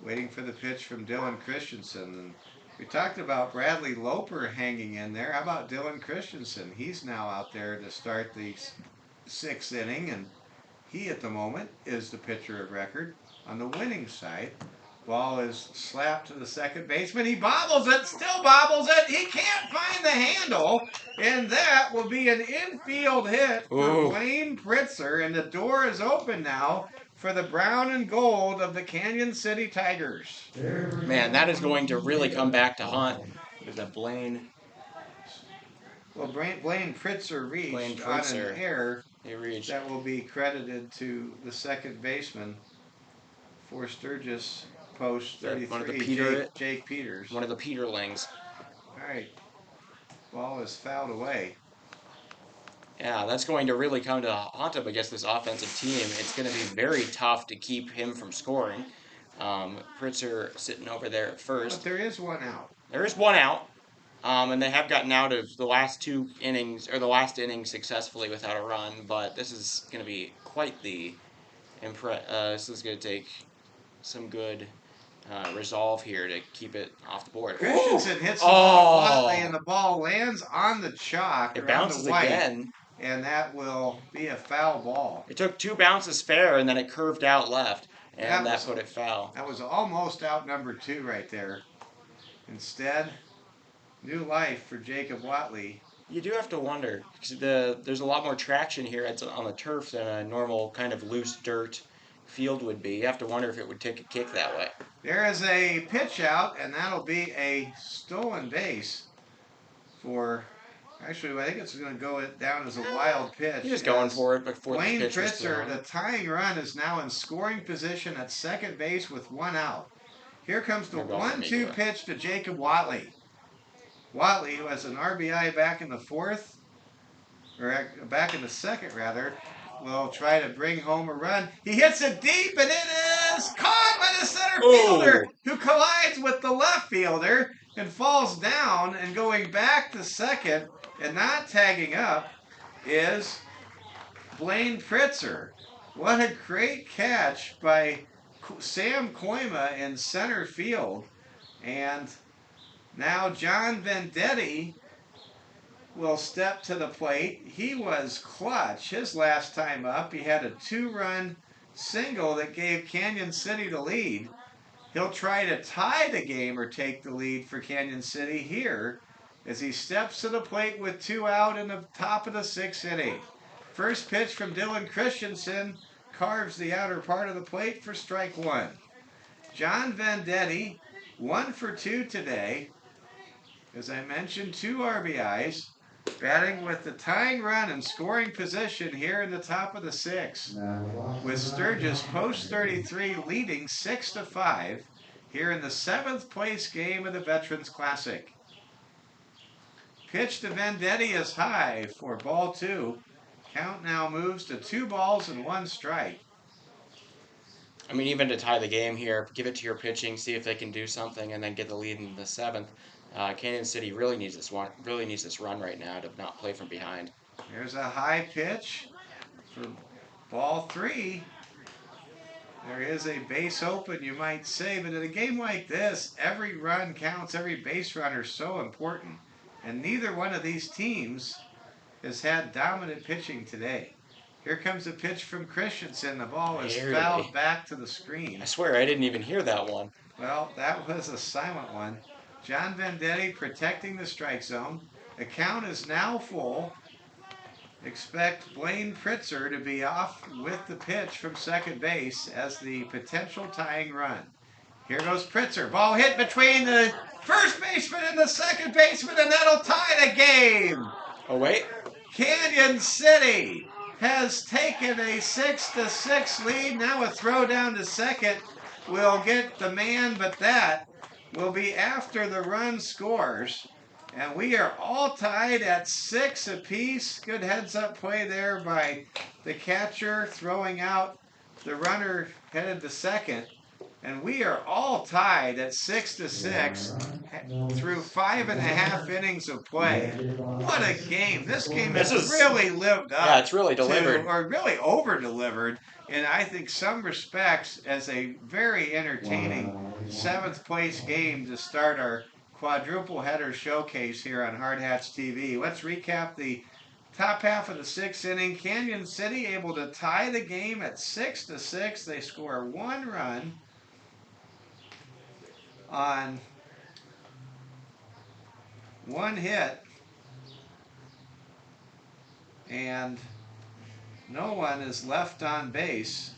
waiting for the pitch from Dylan Christensen. And we talked about Bradley Loper hanging in there. How about Dylan Christensen? He's now out there to start the 6th inning, and he at the moment is the pitcher of record on the winning side. Ball is slapped to the second baseman. He bobbles it, still bobbles it. He can't find the handle, and that will be an infield hit for Blaine Pritzer, and the door is open now for the brown and gold of the Canyon City Tigers. Man, that is going to really come back to haunt. There's a Blaine. Well, Blaine Pritzer reached on an error. He reached. That will be credited to the second baseman for Sturgis Post 33, one of the Jake Peters. One of the Peterlings. All right. Ball is fouled away. Yeah, that's going to really come to haunt him against this offensive team. It's going to be very tough to keep him from scoring. Pritzer sitting over there at first. But there is one out. There is one out. And they have gotten out of the last 2 innings, or the last inning successfully without a run, but this is going to be quite the this is going to take some good resolve here to keep it off the board. Christensen hits the ball flatly, and the ball lands on the chalk. It bounces again. And that will be a foul ball. It took 2 bounces fair, and then it curved out left, and that put it foul. That was almost out number 2 right there. Instead, new life for Jacob Watley. You do have to wonder, because there's a lot more traction here on the turf than a normal kind of loose dirt field would be. You have to wonder if it would take a kick that way. There is a pitch out, and that'll be a stolen base for... Actually, I think it's going to go down as a wild pitch. He's just going for it before Blaine the pitch was Pritzer, thrown. the tying run, is now in scoring position at second base with 1 out. Here comes the 1-2 pitch to Jacob Watley. Watley, who has an RBI back in the 4th, or back in the 2nd rather, will try to bring home a run. He hits it deep, and it is caught by the center fielder, who collides with the left fielder and falls down. And going back to second and not tagging up is Blaine Pritzer. What a great catch by Sam Koima in center field. And now John Vendetti will step to the plate. He was clutch his last time up. He had a 2-run single that gave Canyon City the lead. He'll try to tie the game or take the lead for Canyon City here as he steps to the plate with 2 out in the top of the 6th inning. First pitch from Dylan Christensen carves the outer part of the plate for strike 1. John Vendetti, 1 for 2 today. As I mentioned, 2 RBIs, batting with the tying run and scoring position here in the top of the 6th, with Sturgis Post 33 leading 6-5 here in the 7th place game of the Veterans Classic. Pitch to Vendetti is high for ball 2. Count now moves to 2 balls and 1 strike. I mean, even to tie the game here, give it to your pitching, see if they can do something, and then get the lead in the 7th. Canyon City really needs this one. Really needs this run right now to not play from behind. There's a high pitch for ball 3. There is a base open, you might say, but in a game like this, every run counts. Every base runner is so important. And neither one of these teams has had dominant pitching today. Here comes a pitch from Christensen. The ball is fouled back to the screen. I swear I didn't even hear that one. Well, that was a silent one. John Vendetti protecting the strike zone. The count is now full. Expect Blaine Pritzer to be off with the pitch from second base as the potential tying run. Here goes Pritzer. Ball hit between the first baseman and the second baseman, and that'll tie the game. Oh, wait. Canyon City has taken a 6-6 lead. Now a throw down to second will get the man, but that will be after the run scores. And we are all tied at 6 apiece. Good heads-up play there by the catcher, throwing out the runner headed to second. And we are all tied at 6-6 through 5.5 innings of play. What a game. This game has really lived up. Yeah, it's really delivered. Or really over-delivered in, I think, some respects as a very entertaining 7th place game to start our quadruple header showcase here on Hard Hats TV. Let's recap the top half of the 6th inning. Canyon City able to tie the game at 6-6. They score 1 run on 1 hit, and no one is left on base.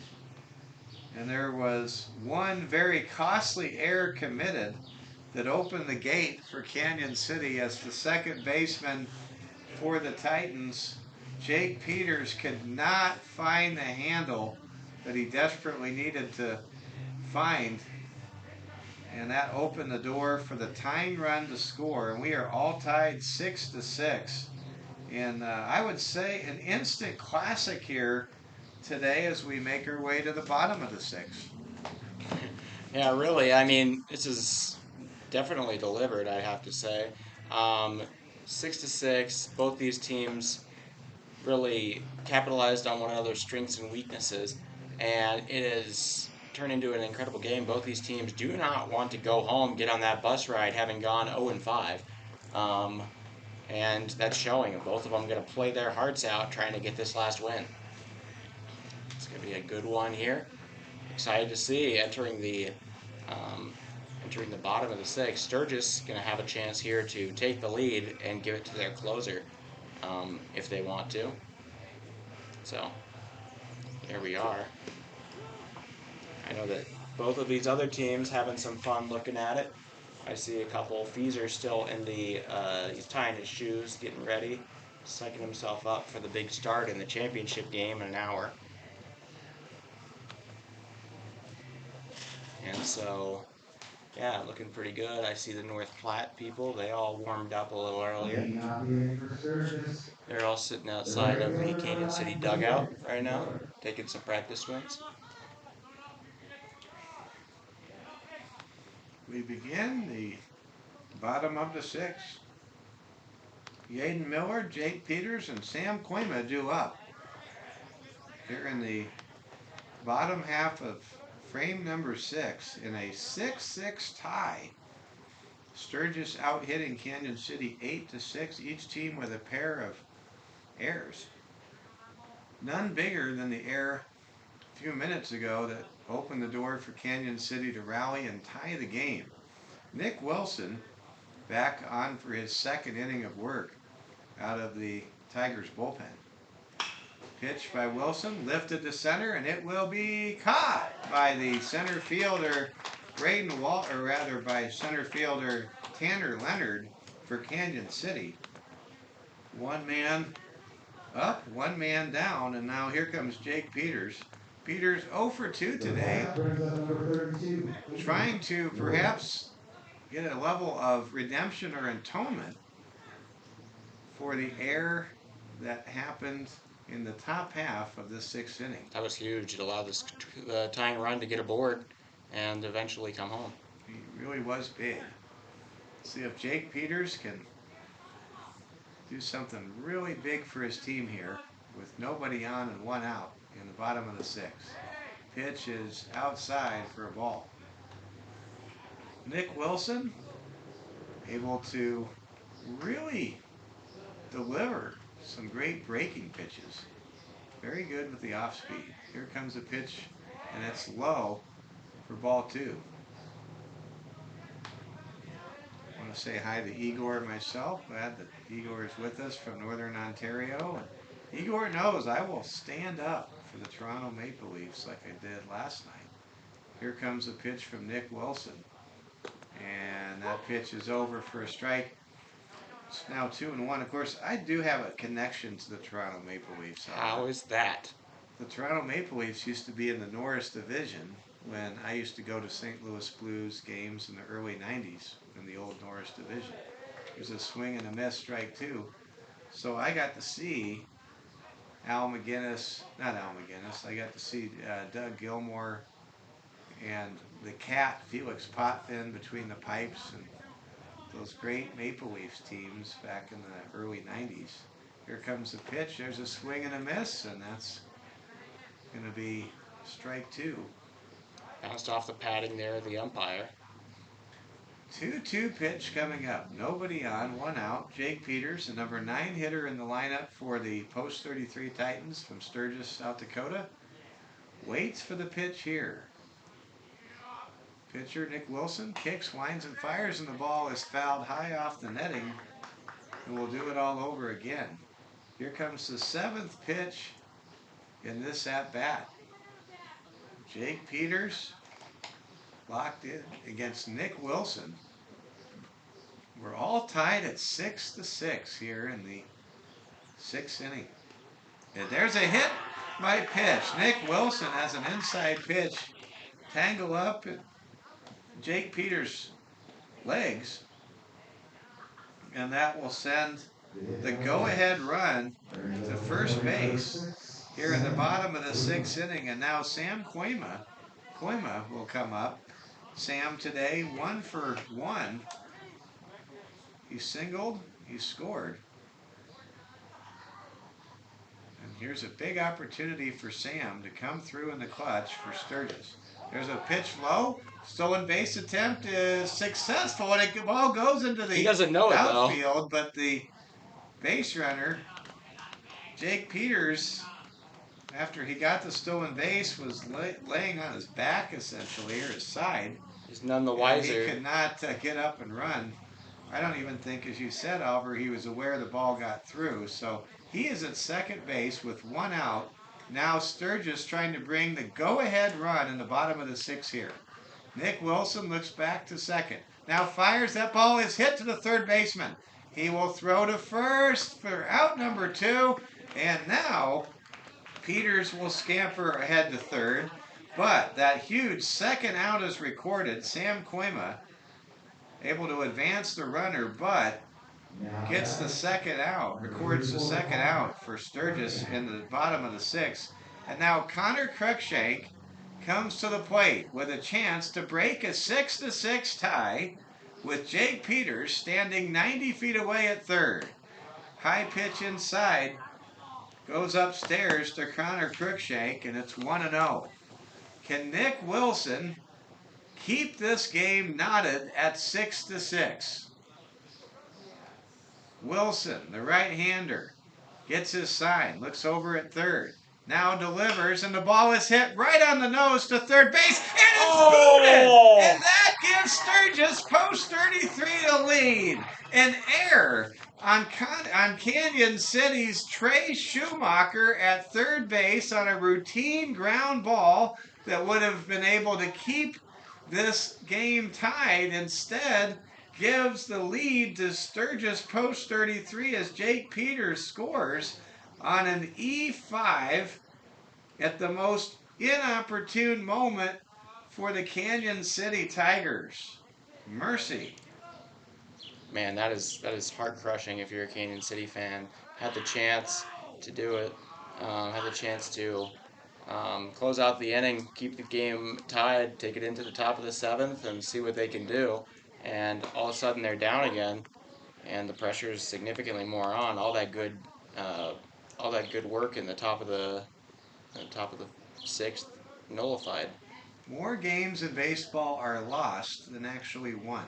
And there was one very costly error committed that opened the gate for Canyon City as the second baseman for the Titans, Jake Peters, could not find the handle that he desperately needed to find. And that opened the door for the tying run to score. And we are all tied 6-6. And I would say an instant classic here today as we make our way to the bottom of the 6th. Yeah, really. I mean, this is definitely delivered, I have to say. 6-6. Both these teams really capitalized on one another's strengths and weaknesses. And it has turned into an incredible game. Both these teams do not want to go home, get on that bus ride, having gone 0-5. And that's showing. Both of them going to play their hearts out trying to get this last win. It's going to be a good one here. Excited to see entering the bottom of the 6th. Sturgis going to have a chance here to take the lead and give it to their closer if they want to. So here we are. I know that both of these other teams having some fun looking at it. I see a couple. Feeser still in the, he's tying his shoes, getting ready, psyching himself up for the big start in the championship game in an hour. And so, yeah, looking pretty good. I see the North Platte people. They all warmed up a little earlier. They're all sitting outside of the Canyon City dugout right now, taking some practice swings. We begin the bottom of the 6th. Yaden Miller, Jake Peters, and Sam Koima due up. Here in the bottom half of frame number 6 in a 6-6 tie. Sturgis out hitting Canyon City 8-6, each team with a pair of errors. None bigger than the error a few minutes ago that opened the door for Canyon City to rally and tie the game. Nick Wilson back on for his 2nd inning of work out of the Tigers bullpen. Pitch by Wilson, lifted to center, and it will be caught by the center fielder, Braden Walt, or rather by center fielder Tanner Leonard for Canyon City. 1 man up, 1 man down, and now here comes Jake Peters. Peters 0 for 2 today, trying to perhaps get a level of redemption or atonement for the error that happened in the top half of the 6th inning. That was huge. It allowed the tying run to get aboard and eventually come home. He really was big. See if Jake Peters can do something really big for his team here with nobody on and one out in the bottom of the 6th. Pitch is outside for a ball. Nick Wilson able to really deliver some great breaking pitches. Very good with the off speed. Here comes a pitch, and it's low for ball 2. I want to say hi to Igor myself. Glad that Igor is with us from Northern Ontario. And Igor knows I will stand up for the Toronto Maple Leafs like I did last night. Here comes a pitch from Nick Wilson. And that pitch is over for a strike. It's now 2-1. Of course, I do have a connection to the Toronto Maple Leafs. How is that? The Toronto Maple Leafs used to be in the Norris Division when I used to go to St. Louis Blues games in the early 90s in the old Norris Division. There's a swing and a miss, strike 2. So I got to see I got to see Doug Gilmore and the Cat, Felix Potvin, between the pipes, and those great Maple Leafs teams back in the early 90s. Here comes the pitch. There's a swing and a miss, and that's going to be strike 2. Bounced off the padding there, the umpire. 2-2 pitch coming up. Nobody on, one out. Jake Peters, the number 9 hitter in the lineup for the Post 33 Titans from Sturgis, South Dakota, waits for the pitch here. Pitcher Nick Wilson kicks, winds, and fires, and the ball is fouled high off the netting, and we'll do it all over again. Here comes the 7th pitch in this at-bat. Jake Peters locked in against Nick Wilson. We're all tied at 6-6 here in the 6th inning. And there's a hit by pitch. Nick Wilson has an inside pitch tangle up at Jake Peters' legs, and that will send the go-ahead run to first base here in the bottom of the 6th inning. And now Sam Koima will come up. Sam today 1 for 1. He singled, he scored. And here's a big opportunity for Sam to come through in the clutch for Sturgis. There's a pitch low. Stolen base attempt is successful, and the ball goes into the outfield, but the base runner, Jake Peters, after he got the stolen base, was laying on his back, essentially, or his side. He's none the wiser. He could not get up and run. I don't even think, as you said, Oliver, he was aware the ball got through. So he is at second base with 1 out. Now Sturgis trying to bring the go-ahead run in the bottom of the 6th here. Nick Wilson looks back to second. Now fires. That ball is hit to the third baseman. He will throw to first for out number 2. And now Peters will scamper ahead to third. But that huge second out is recorded. Sam Koima able to advance the runner, but gets the second out, records the second out for Sturgis in the bottom of the 6th. And now Connor Cruikshank comes to the plate with a chance to break a 6-6 tie with Jake Peters standing 90 feet away at third. High pitch inside, goes upstairs to Connor Cruikshank, and it's 1-0. Can Nick Wilson keep this game knotted at 6-6? Wilson, the right-hander, gets his sign, looks over at third, now delivers, and the ball is hit right on the nose to third base, and it's booted! And that gives Sturgis Post 33 the lead. An error on Canyon City's Trey Schumacher at third base on a routine ground ball that would have been able to keep this game tied. Instead, gives the lead to Sturgis Post 33 as Jake Peters scores on an E5 at the most inopportune moment for the Canyon City Tigers. Mercy. Man, that is heart-crushing if you're a Canyon City fan. Had the chance to do it. Had the chance to close out the inning, keep the game tied, take it into the top of the 7th, and see what they can do. and all of a sudden they're down again, and the pressure is significantly more on. All that good work in the top of the sixth nullified. More games in baseball are lost than actually won.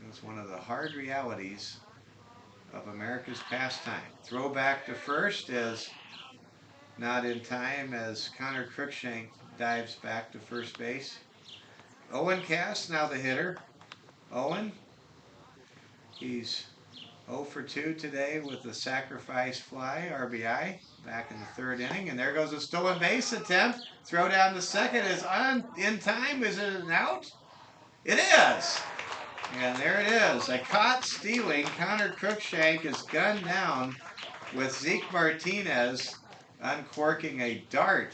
It's one of the hard realities of America's pastime. Throwback to first is not in time as Connor Cruikshank dives back to first base. Owen Cass, now the hitter. Owen, he's 0 for 2 today with the sacrifice fly, RBI, back in the third inning. And there goes a stolen base attempt. Throw down to second is in time. Is it an out? It is. And there it is. A caught stealing. Connor Cruikshank is gunned down with Zeke Martinez uncorking a dart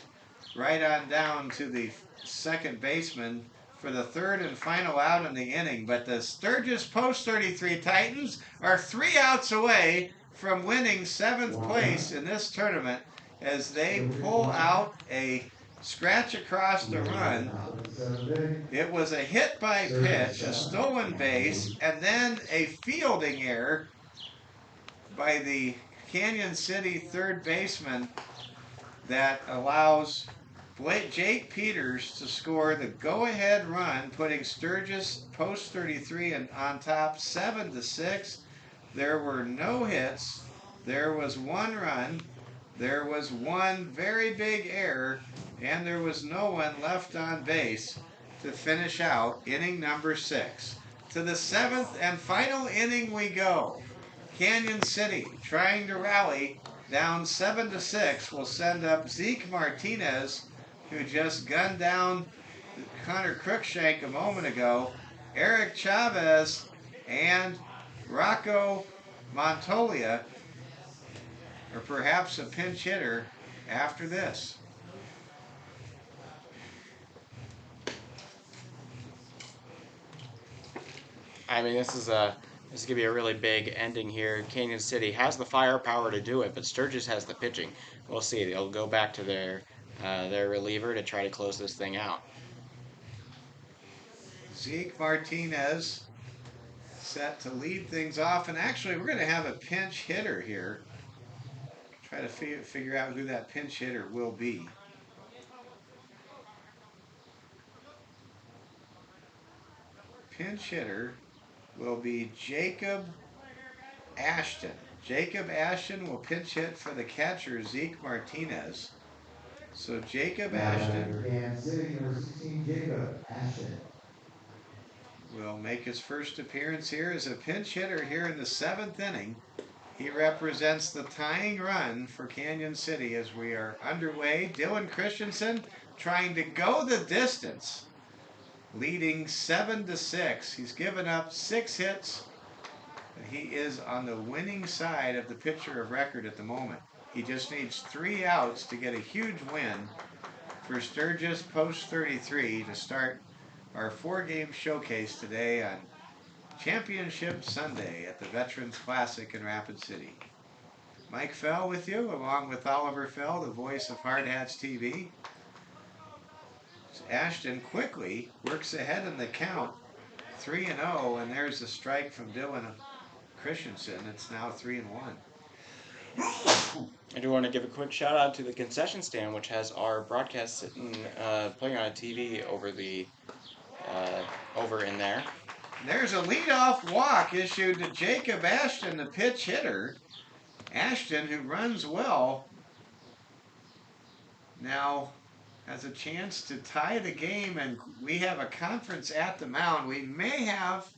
right on down to the second baseman for the third and final out in the inning. But the Sturgis Post 33 Titans are 3 outs away from winning 7th place in this tournament as they pull out a scratch across the run. It was a hit by pitch, a stolen base, and then a fielding error by the Canyon City third baseman that allows Jake Peters to score the go-ahead run, putting Sturgis Post 33 on top 7-6. There were no hits. There was 1 run. There was 1 very big error, and there was no one left on base to finish out inning number 6. To the 7th and final inning we go. Canyon City trying to rally down 7-6 will send up Zeke Martinez, who just gunned down Connor Cruikshank a moment ago, Eric Chavez, and Rocco Montoya, or perhaps a pinch hitter after this. I mean, this is gonna be a really big ending here. Canyon City has the firepower to do it, but Sturgis has the pitching. We'll see. They'll go back to their reliever to try to close this thing out. Zeke Martinez set to lead things off, and actually we're going to have a pinch hitter here. Try to figure out who that pinch hitter will be. Pinch hitter will be Jacob Ashton. Jacob Ashton will pinch hit for the catcher, Zeke Martinez. So Jacob Ashton will make his first appearance here as a pinch hitter here in the 7th inning. He represents the tying run for Canyon City as we are underway. Dylan Christensen trying to go the distance, leading 7-6. He's given up 6 hits, but he is on the winning side of the pitcher of record at the moment. He just needs 3 outs to get a huge win for Sturgis Post 33 to start our 4-game showcase today on Championship Sunday at the Veterans Classic in Rapid City. Mike Fell with you, along with Oliver Fell, the voice of Hard Hats TV. Ashton quickly works ahead in the count, 3-0, and there's a strike from Dylan Christensen. It's now 3-1. I do want to give a quick shout out to the concession stand, which has our broadcast sitting, playing on a TV over in there. There's a leadoff walk issued to Jacob Ashton, the pitch hitter. Ashton, who runs well, now has a chance to tie the game, and we have a conference at the mound. We may have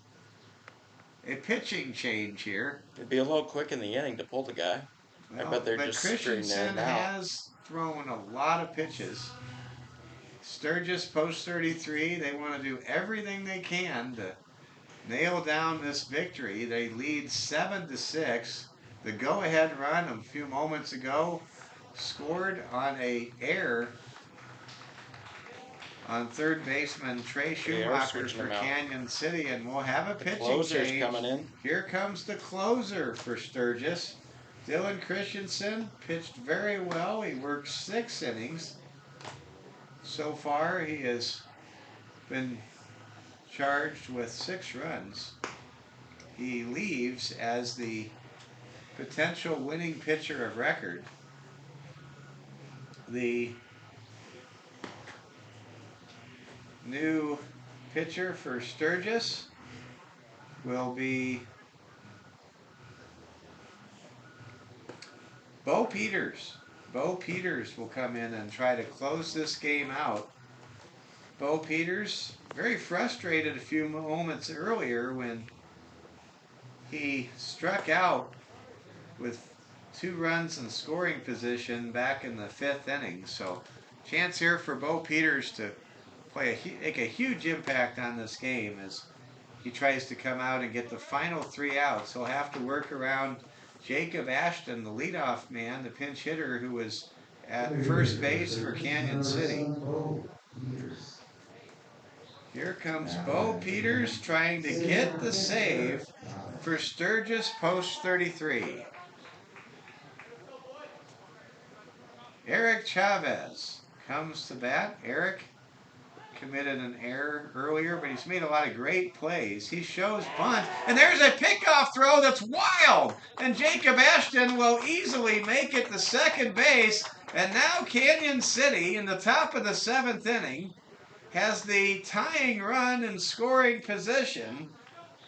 a pitching change here. It'd be a little quick in the inning to pull the guy. Well, I bet they're just Christensen has thrown a lot of pitches. Sturgis Post 33, they want to do everything they can to nail down this victory. They lead 7-6. The go-ahead run a few moments ago scored on a error on third baseman Trey Schumacher for Canyon City, and we'll have a pitching change. Coming in. Here comes the closer for Sturgis. Dylan Christensen pitched very well. He worked 6 innings. So far, he has been charged with 6 runs. He leaves as the potential winning pitcher of record. The new pitcher for Sturgis will be Bo Peters. Bo Peters will come in and try to close this game out. Bo Peters, very frustrated a few moments earlier when he struck out with 2 runs in scoring position back in the 5th inning. So chance here for Bo Peters to make a huge impact on this game as he tries to come out and get the final 3 outs. He'll have to work around Jacob Ashton, the leadoff man, the pinch hitter who was at first base for Canyon City. Here comes Bo Peters trying to get the save for Sturgis post 33. Eric Chavez comes to bat. Eric committed an error earlier, but he's made a lot of great plays. He shows bunt, and there's a pickoff throw that's wild, and Jacob Ashton will easily make it to second base, and now Canyon City in the top of the 7th inning has the tying run in scoring position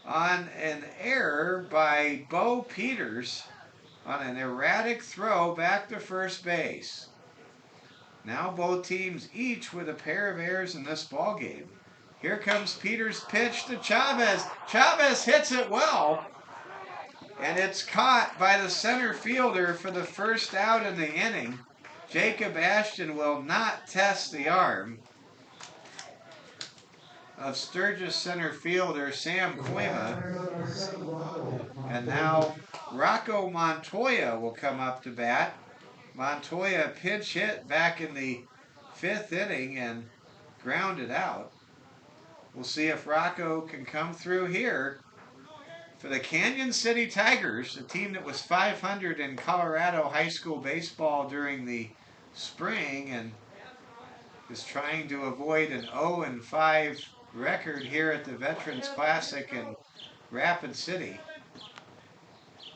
on an error by Bo Peters on an erratic throw back to first base. Now both teams each with a pair of errors in this ball game. Here comes Peters' pitch to Chavez. Chavez hits it well, and it's caught by the center fielder for the first out in the inning. Jacob Ashton will not test the arm of Sturgis center fielder Sam Koima. And now Rocco Montoya will come up to bat. Montoya pinch hit back in the 5th inning and grounded out. We'll see if Rocco can come through here for the Canyon City Tigers, a team that was 500 in Colorado high school baseball during the spring and is trying to avoid an 0-5 record here at the Veterans Classic in Rapid City.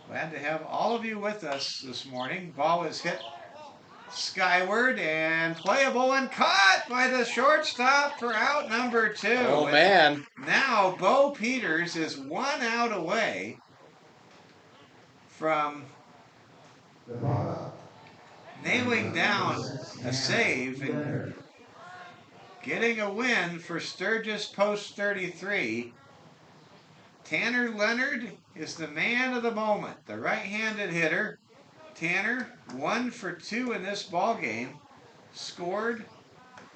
Glad to have all of you with us this morning. Ball is hit skyward and playable and caught by the shortstop for out number 2. Oh, man. Now Bo Peters is 1 out away from nailing down a save and getting a win for Sturgis post 33. Tanner Leonard is the man of the moment, the right-handed hitter. Tanner, 1 for 2 in this ball game, scored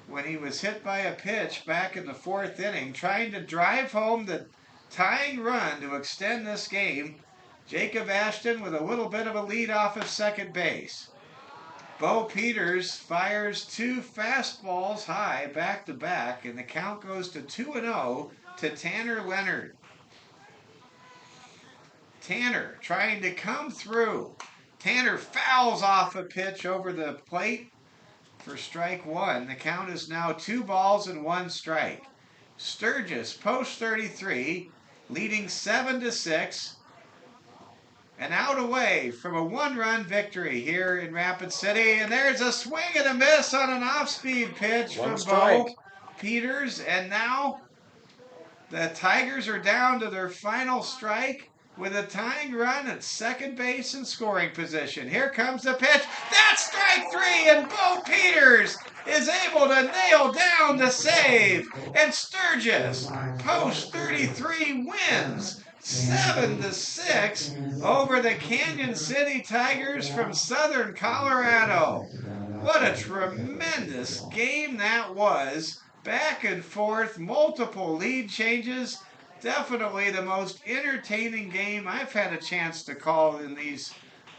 when he was hit by a pitch back in the 4th inning, trying to drive home the tying run to extend this game. Jacob Ashton with a little bit of a lead off of second base. Bo Peters fires 2 fastballs high back-to-back, and the count goes to 2-0 to Tanner Leonard. Tanner trying to come through. Tanner fouls off a pitch over the plate for strike 1. The count is now 2 balls and 1 strike. Sturgis post 33, leading 7-6. An out away from a 1-run victory here in Rapid City. And there's a swing and a miss on an off-speed pitch from Bo Peters. And now the Tigers are down to their final strike with a tying run at second base in scoring position. Here comes the pitch. That's strike 3, and Bo Peters is able to nail down the save. And Sturgis, post 33, wins 7-6 over the Canyon City Tigers from Southern Colorado. What a tremendous game that was. Back and forth, multiple lead changes. Definitely the most entertaining game I've had a chance to call in these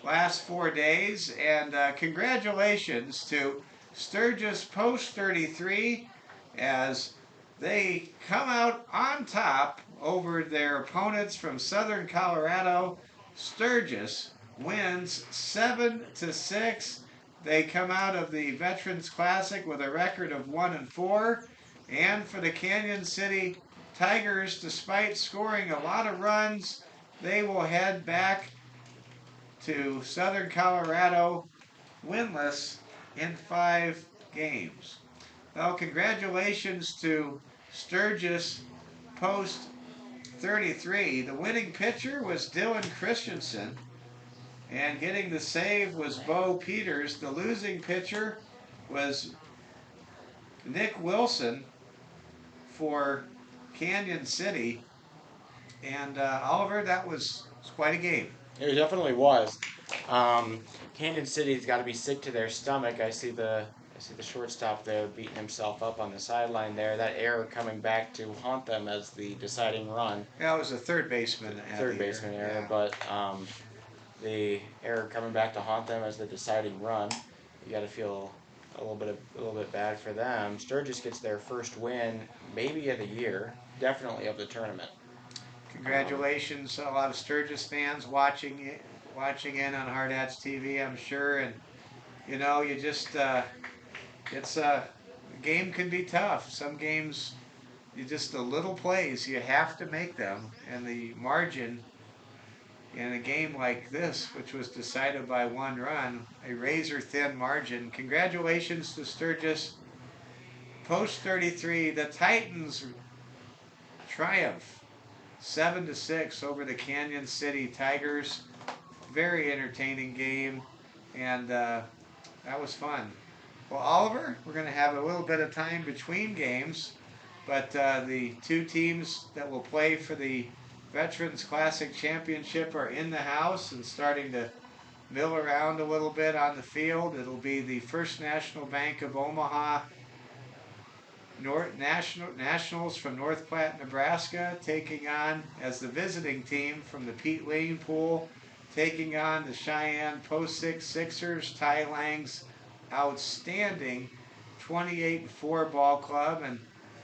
last 4 days. And congratulations to Sturgis post 33 as they come out on top over their opponents from Southern Colorado. Sturgis wins 7-6. They come out of the Veterans Classic with a record of 1-4. And for the Canyon City Tigers, despite scoring a lot of runs, they will head back to Southern Colorado winless in 5 games. Well, congratulations to Sturgis post 33. The winning pitcher was Dylan Christensen, and getting the save was Bo Peters. The losing pitcher was Nick Wilson for Canyon City. And Oliver, that was quite a game. It definitely was. Canyon City's got to be sick to their stomach. I see the shortstop there beating himself up on the sideline there. That error coming back to haunt them as the deciding run. Yeah, it was a third baseman. Third baseman error, yeah. But the error coming back to haunt them as the deciding run. You got to feel a little bit bad for them. Sturgis gets their first win, maybe of the year, definitely of the tournament. Congratulations, a lot of Sturgis fans watching in on Hard Hats TV, I'm sure, and you know, you just it's a game can be tough. Some games, you just the little plays you have to make them, and the margin in a game like this, which was decided by 1 run, a razor thin margin. Congratulations to Sturgis. Post 33, the Titans triumph 7-6 over the Canyon City Tigers. Very entertaining game, and that was fun. Well, Oliver, we're going to have a little bit of time between games, but the 2 teams that will play for the Veterans Classic Championship are in the house and starting to mill around a little bit on the field. It'll be the First National Bank of Omaha Nationals from North Platte, Nebraska, taking on, as the visiting team from the Pete Lane Pool, taking on the Cheyenne Post 6 Sixers, Ty Lang's outstanding 28-4 ball club, and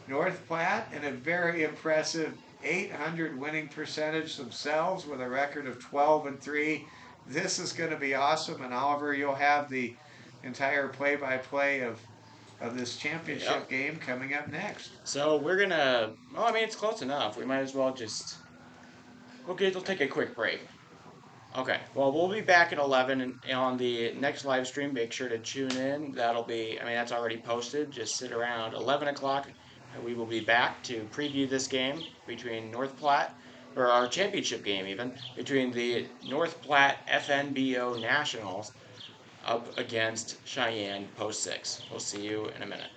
North Platte in a very impressive 800 winning percentage themselves with a record of 12-3. This is going to be awesome, and Oliver, you'll have the entire play-by-play of this championship game coming up next. So we're gonna. Well, I mean, it's close enough. We might as well just. Okay, we'll take a quick break. Okay. Well, we'll be back at 11 and on the next live stream. Make sure to tune in. That'll be. I mean, that's already posted. Just sit around 11 o'clock. And we will be back to preview this game between North Platte, or our championship game even, between the North Platte FNBO Nationals up against Cheyenne Post 6. We'll see you in a minute.